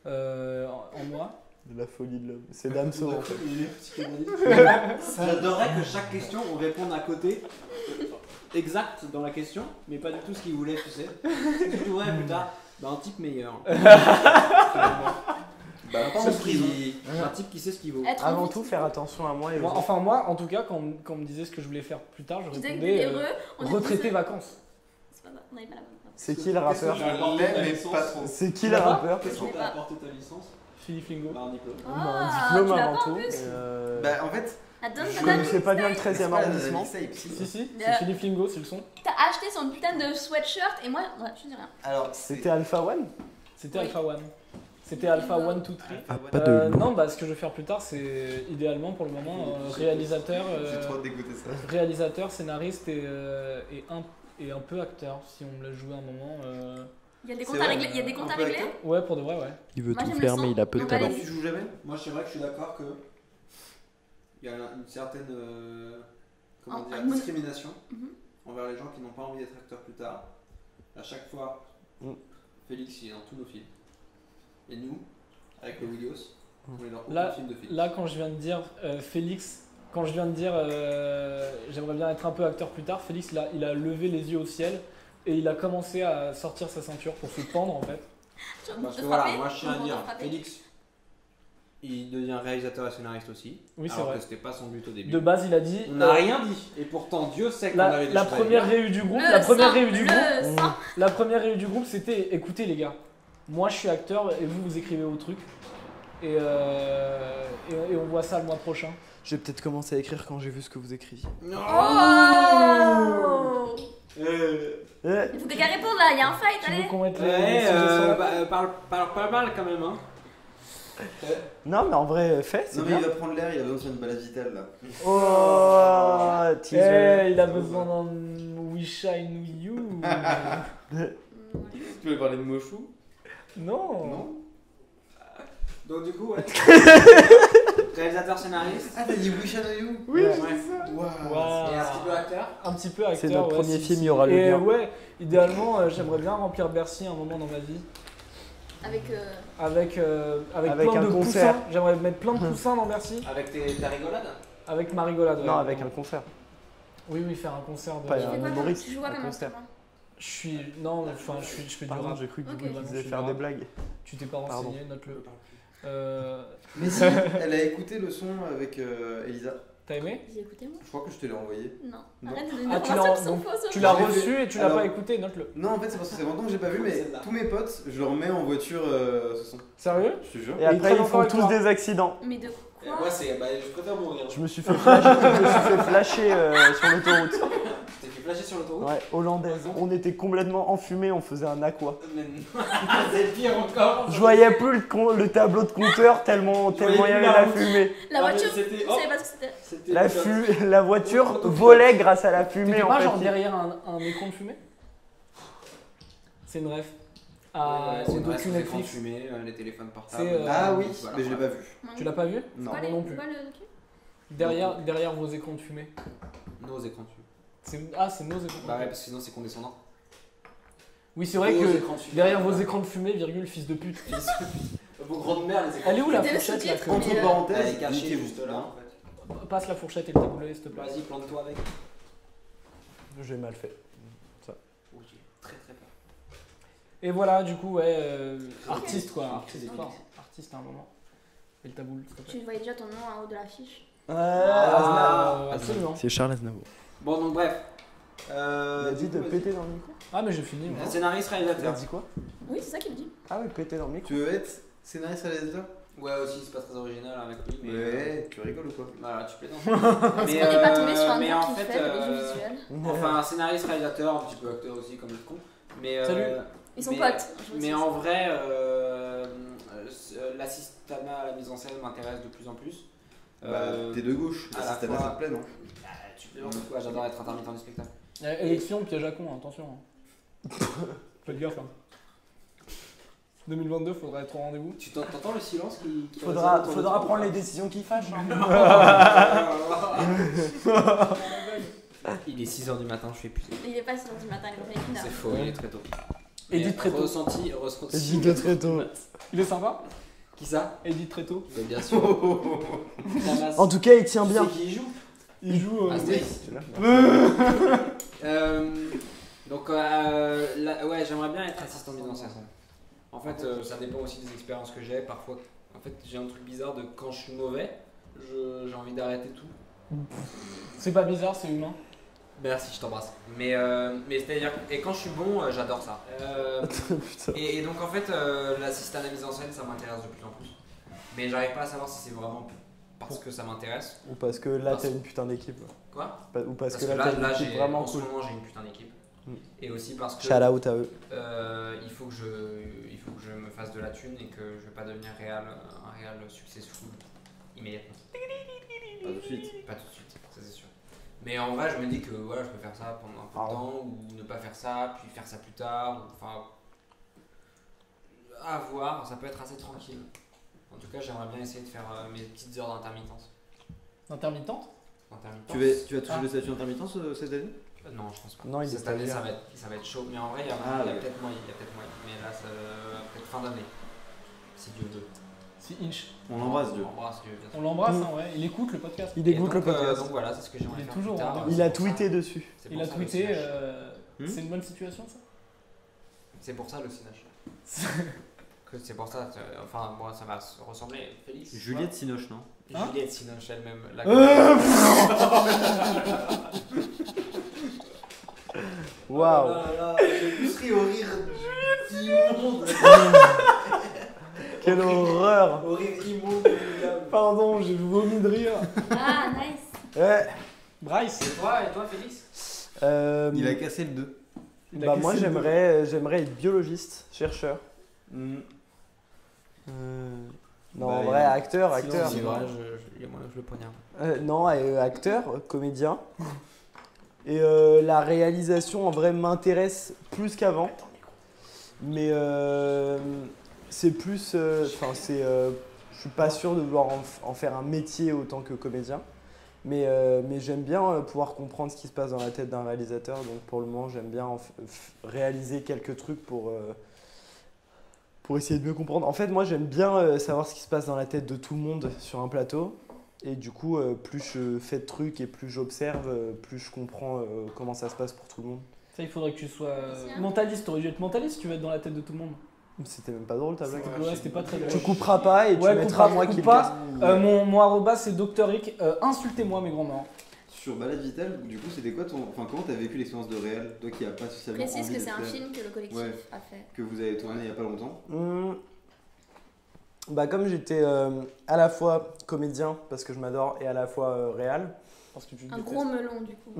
En moi. De la folie de l'homme. C'est Damso en fait. J'adorerais que chaque question on réponde à côté exact dans la question, mais pas du tout ce qu'il voulait, tu sais. Si tu voudrais plus tard, un type meilleur. Un type qui sait ce qu'il vaut. Avant tout, faire attention à moi et moi, enfin moi, en tout cas, quand on me disait ce que je voulais faire plus tard, je répondais retraité vacances. C'est pas mal, on avait pas la bonne. C'est qui le rappeur? Mais pas trop. C'est qui le rappeur? Qu'est-ce que t'as apporté ta licence? Philippe Lingo. Bah, un diplôme. Ah, Diplôme tu l'as avant pas en tout. plus Bah, en fait, Je connaissais pas bien le 13e arrondissement. Si, si, Le- c'est Philippe Lingo, c'est le son. T'as acheté son putain de sweatshirt et moi, ouais, je dis rien. Alors, C'était Alpha One. C'était Alpha One. C'était Alpha 1, 2, 3. pas de loup. Non, bah, ce que je vais faire plus tard, c'est idéalement pour le moment réalisateur, j'ai trop dégoûté ça. réalisateur, scénariste et un peu acteur, si on me l'a joué un moment. Il y a des C'est comptes à vrai, régler. Il y a des comptes à un peu régler. acteur. Ouais, pour de vrai, ouais. Il veut Moi, tout j'aime faire, le mais son. il a peu de Donc, talent. allez-y. Tu joues jamais? Moi, c'est vrai que je suis d'accord que il y a une certaine comment Ah, dire, mon- discrimination Mhm. envers les gens qui n'ont pas envie d'être acteurs plus tard. À chaque fois, Félix il est dans tous nos films. Et nous, avec le Willios, on est dans aucun film de Félix. Là, quand je viens de dire Félix, quand je viens de dire j'aimerais bien être un peu acteur plus tard, Félix il a levé les yeux au ciel et il a commencé à sortir sa ceinture pour se pendre en fait. Parce que voilà, moi je tiens à dire, Félix, il devient réalisateur et scénariste aussi. Oui, c'est alors vrai. que c'était pas son but au début. De base, il a dit. On n'a rien dit. Et pourtant, Dieu sait qu'on avait des La choses à première dire. réunion du groupe, Le la première sang, réunion du le groupe, sang. la première réunion du groupe, c'était écoutez les gars, moi je suis acteur et vous écrivez vos trucs et on voit ça le mois prochain. Je vais peut-être commencer à écrire quand j'ai vu ce que vous écriviez. Oh Eh, Il faut quelqu'un réponde là, il y a un fight, Tu veux allez. qu'on mette les sujets sur la- parle pas mal quand même, hein. Non, mais en vrai, fait, c'est Non, mais bien. il va prendre l'air, il a besoin de faire une balade vitale là. Oh, Eh, teaser. il a besoin d'un We Shine with You. Tu voulais parler de Mochou? Non. Non. Donc du coup, ouais. Réalisateur scénariste. Ah, t'as dit Wish I You? Oui, Ouais. Waouh. Waouh. Et un petit peu acteur. Un petit peu acteur. C'est notre ouais, premier si, film, si. il y aura le Et lien. ouais, idéalement, j'aimerais bien remplir Bercy un moment dans ma vie. Avec. Avec Avec plein un de concert. poussins. J'aimerais mettre plein de poussins dans Bercy. Avec ta rigolade. Avec ma rigolade. Non, ouais. avec un concert. Oui, oui, faire un concert de. Pas Tu fais un quoi humoriste, Tu joues quoi un comme concert. instrument? Je suis. Non, enfin, je fais du Pardon, rap. j'ai cru que Ok. vous Vraiment, disiez je suis faire du des rap. blagues. Tu t'es pas Pardon. renseigné, note-le. Mais si, elle a écouté le son avec Elisa. T'as aimé? J'ai écouté moi? Je crois que je te l'ai envoyé. Non. Non. Arrête de donner Ah, des tu l'as informations qui sont donc, fausses. tu l'as Je l'ai reçu fait. et tu l'as Alors- pas écouté, note-le. Non, en fait, c'est parce que c'est longtemps que j'ai pas vu, mais tous mes potes, je leur mets en voiture ce son. Sérieux? Je te jure. Et après, traînent ils encore font avec tous toi. des accidents. Mais de quoi? Moi, je préfère mourir. Je me suis fait flasher sur l'autoroute. T'es fait flasher sur l'autoroute. Ouais, hollandaise. On était complètement enfumés, on faisait un aqua. C'est pire encore. Je voyais plus le tableau de compteur tellement il y voyais avait plus la la route. fumée. La Ah, mais voiture, c'était- vous savez pas ce que c'était? La voiture volait grâce à la fumée T'étais en pas fait. genre derrière un écran de fumée? C'est une ref. Au docu Netflix. Les téléphones portables. C'est, Ah oui, Voilà. mais je l'ai pas vu. Tu l'as pas vu? Non. Quoi, moi non plus. quoi, le docu? Derrière vos écrans de fumée. Nos écrans de fumée. C'est nos écrans. Bah ouais, parce que sinon c'est condescendant. Oui, c'est vrai Vos que écrans de fumée. derrière vos écrans de fumée, virgule, fils de pute. Vos grandes mères, les écrans. Elle est où la C'était le fourchette là sous-titre, que- Entre mais, Elle parenthèses, est cachée niquez-vous. juste là en fait. Passe la fourchette et le taboulet, s'il te plaît. Vas-y, plante-toi avec. J'ai mal fait. Oh, j'ai très très peur. Et voilà, du coup, ouais, artiste quoi, artiste fort. Artiste à un moment. Et le taboule, s'il te plaît. Tu voyais déjà ton nom en haut de l'affiche. Absolument. C'est Charles Aznavour. Bon, donc bref. Il a dit de péter dans le micro. Ah, mais j'ai fini. moi. Scénariste, Il a réalisateur. dit quoi? Oui, c'est ça qu'il dit. Ah oui, péter dans le micro. Tu veux être scénariste réalisateur? Ouais, aussi, c'est pas très original avec lui, mais. Ouais, tu rigoles ou quoi? Voilà, tu plaisantes. Est-ce qu'on n'est pas tombé sur un mais gars en qui fait, fait des jeux visuels? Enfin, scénariste, réalisateur, un petit peu acteur aussi, comme le con. Mais, Salut. Ils sont mais- potes. Mais en vrai, l'assistanat à la mise en scène m'intéresse de plus en plus. Bah, t'es de gauche, à la ça te fois- plaît, non? Tu plaisantes ou quoi? J'adore être intermittent du spectacle. Élection, piège à con, attention. Faites gaffe. 2022, faudra être au rendez-vous. Tu t'entends le silence qui Faudra prendre les décisions qui fâchent. Il est 6h du matin, je suis épuisé. Il est pas 6h du matin, il est 1h. C'est faux, il est très tôt. Edith très tôt. Ressenti. Edith de très tôt. Il est sympa? Qui ça? Edith très tôt. Bah, bien sûr. En tout cas, il tient Tu bien. sais qui il joue? Il joue. Astérix. Donc, ouais, j'aimerais bien être assistant de mise en scène. En fait, ça dépend aussi des expériences que j'ai. Parfois, en fait, j'ai un truc bizarre de quand je suis mauvais, j'ai envie d'arrêter tout. C'est pas bizarre, c'est humain. Merci, je t'embrasse. Mais c'est-à-dire, et quand je suis bon, j'adore ça. Putain. Et donc, en fait, l'assistant à la mise en scène, ça m'intéresse de plus en plus. Mais j'arrive pas à savoir si c'est vraiment parce que ça m'intéresse. Ou parce que là, t'as une putain d'équipe. Quoi? Ou parce que là, là, t'as une équipe vraiment en ce cool. moment, j'ai une putain d'équipe. Et aussi parce que. Shout out à eux. Il faut que je me fasse de la thune et que je vais pas devenir un réel successful immédiatement. Pas tout de suite. Pas tout de suite, ça c'est sûr. Mais en vrai, je me dis que voilà, je peux faire ça pendant un peu de temps ou ne pas faire ça, puis faire ça plus tard. Enfin, à voir, ça peut être assez tranquille. En tout cas, j'aimerais bien essayer de faire mes petites heures d'intermittence. Intermittente? Tu vas toucher le statut d'intermittence cette année? Non, je pense pas. Non, il cette est année, pas ça va être chaud. Mais en vrai, il y a peut-être moyen. Mais là, ça peut-être fin d'année. Si Dieu veut. Si Inch. On l'embrasse, Dieu. On l'embrasse, Dieu, bien sûr. On l'embrasse, hein, ouais. Il écoute le podcast. Il écoute le podcast. Donc voilà, c'est ce que j'aimerais Il est faire toujours plus tard. en Il a tweeté dessus. Il a tweeté. C'est une bonne situation, ça? C'est pour ça le Cinoche. C'est pour ça, enfin moi ça va ressembler. Félix. Juliette Sinoche, non? Juliette Sinoche elle-même. Waouh! J'ai plus ri au rire immonde. Quelle horreur! Au rire immonde. Pardon, j'ai vomi de rire. Ah, nice. Ouais. Bryce. Et toi Félix? Il a cassé le 2. Bah moi j'aimerais être biologiste, chercheur. Non, en vrai, acteur. C'est vrai, il y a moyen que je le poignarde. Non, acteur, comédien. Et la réalisation en vrai m'intéresse plus qu'avant. Mais c'est plus. Je suis pas sûr de vouloir en faire un métier autant que comédien. Mais j'aime bien pouvoir comprendre ce qui se passe dans la tête d'un réalisateur. Donc pour le moment, j'aime bien réaliser quelques trucs pour essayer de mieux comprendre. En fait, moi, j'aime bien savoir ce qui se passe dans la tête de tout le monde sur un plateau. Et du coup, plus je fais de trucs et plus j'observe, plus je comprends comment ça se passe pour tout le monde. Ça, il faudrait que tu sois mentaliste. T'aurais dû être mentaliste si tu veux être dans la tête de tout le monde. C'était même pas drôle ta blague. Ouais, c'était pas très drôle. Tu couperas pas et tu mettras moi qui le pas. Mon arrobas c'est Dr Rick. Insultez-moi mes grands-mères. Sur Balade Vitale, du coup, c'était quoi comment t'as vécu l'expérience de réel? Toi qui n'as pas spécialement Précise envie que de c'est un faire- film que le collectif a fait. que vous avez tourné il y a pas longtemps. Bah comme j'étais à la fois comédien parce que je m'adore et à la fois réal. Parce que Un gros melon du coup.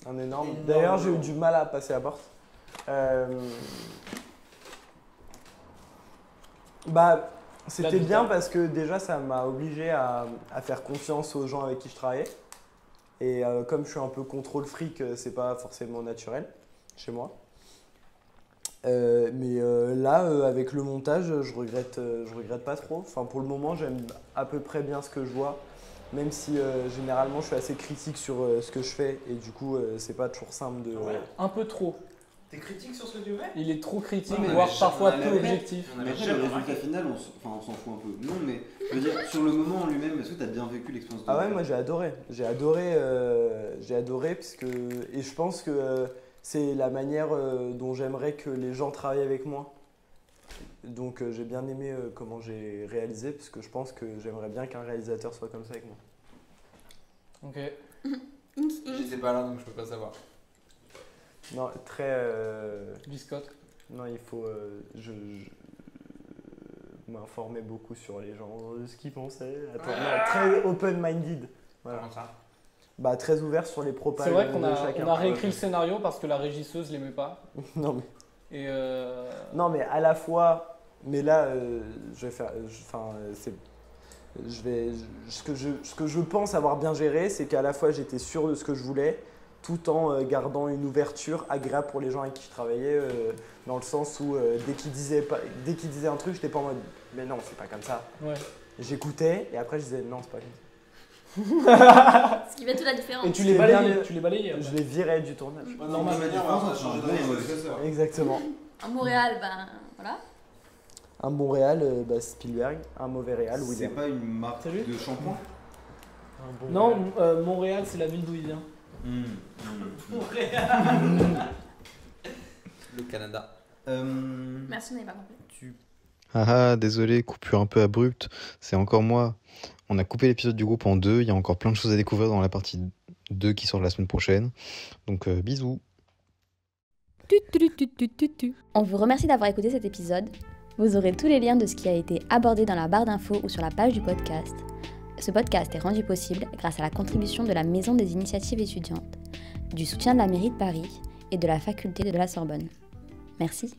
Un énorme. D'ailleurs j'ai eu du mal à passer la porte. Bah c'était bien parce que déjà ça m'a obligé à faire confiance aux gens avec qui je travaillais. Et comme je suis un peu contrôle fric, c'est pas forcément naturel chez moi. Mais là, avec le montage, je regrette pas trop. Enfin, pour le moment, j'aime à peu près bien ce que je vois, même si généralement je suis assez critique sur ce que je fais et du coup, c'est pas toujours simple de. Un peu trop. T'es critique sur ce que tu fais? Il est trop critique, Ouais, voire mais parfois on peu avait- objectif. Mais après, le résultat final, on s'en fout un peu. Non, mais je veux dire, sur le moment en lui-même, est-ce que t'as bien vécu l'expérience de Ah ouais, réel? moi j'ai adoré. J'ai adoré parce que et je pense que c'est la manière dont j'aimerais que les gens travaillent avec moi. Donc j'ai bien aimé comment j'ai réalisé parce que je pense que j'aimerais bien qu'un réalisateur soit comme ça avec moi. Ok. J'étais pas là donc je peux pas savoir. Non, très. Biscotte. Non, il faut. Je m'informer beaucoup sur les gens, ce qu'ils pensaient. Attends, non, très open-minded. Voilà. Comment ça? Bah, très ouvert sur les propos C'est vrai de qu'on a, chacun. on a réécrit le scénario parce que la régisseuse l'aimait pas. Non, mais. Et Non, mais à la fois. Mais là, je vais faire. Ce que je pense avoir bien géré, c'est qu'à la fois j'étais sûr de ce que je voulais, tout en gardant une ouverture agréable pour les gens avec qui je travaillais, dans le sens où dès qu'ils disaient un truc, j'étais pas en mode mais non, c'est pas comme ça. Ouais. J'écoutais et après je disais non, c'est pas comme ça. Ce qui fait toute la différence. Et tu les balayais. Je les virais du tournage. Exactement. À Montréal, ben voilà. Un bon réal, Spielberg. Un mauvais réal, C'est William. pas une marque de shampoing? Non, Montréal c'est la ville d'où il vient. Le Canada. Merci, on n'avait pas compris. Ah, désolé, coupure un peu abrupte, c'est encore moi. On a coupé l'épisode du groupe en deux, il y a encore plein de choses à découvrir dans la partie 2 qui sort la semaine prochaine. Donc bisous. On vous remercie d'avoir écouté cet épisode. Vous aurez tous les liens de ce qui a été abordé dans la barre d'infos ou sur la page du podcast. Ce podcast est rendu possible grâce à la contribution de la Maison des Initiatives étudiantes, du soutien de la mairie de Paris et de la faculté de la Sorbonne. Merci.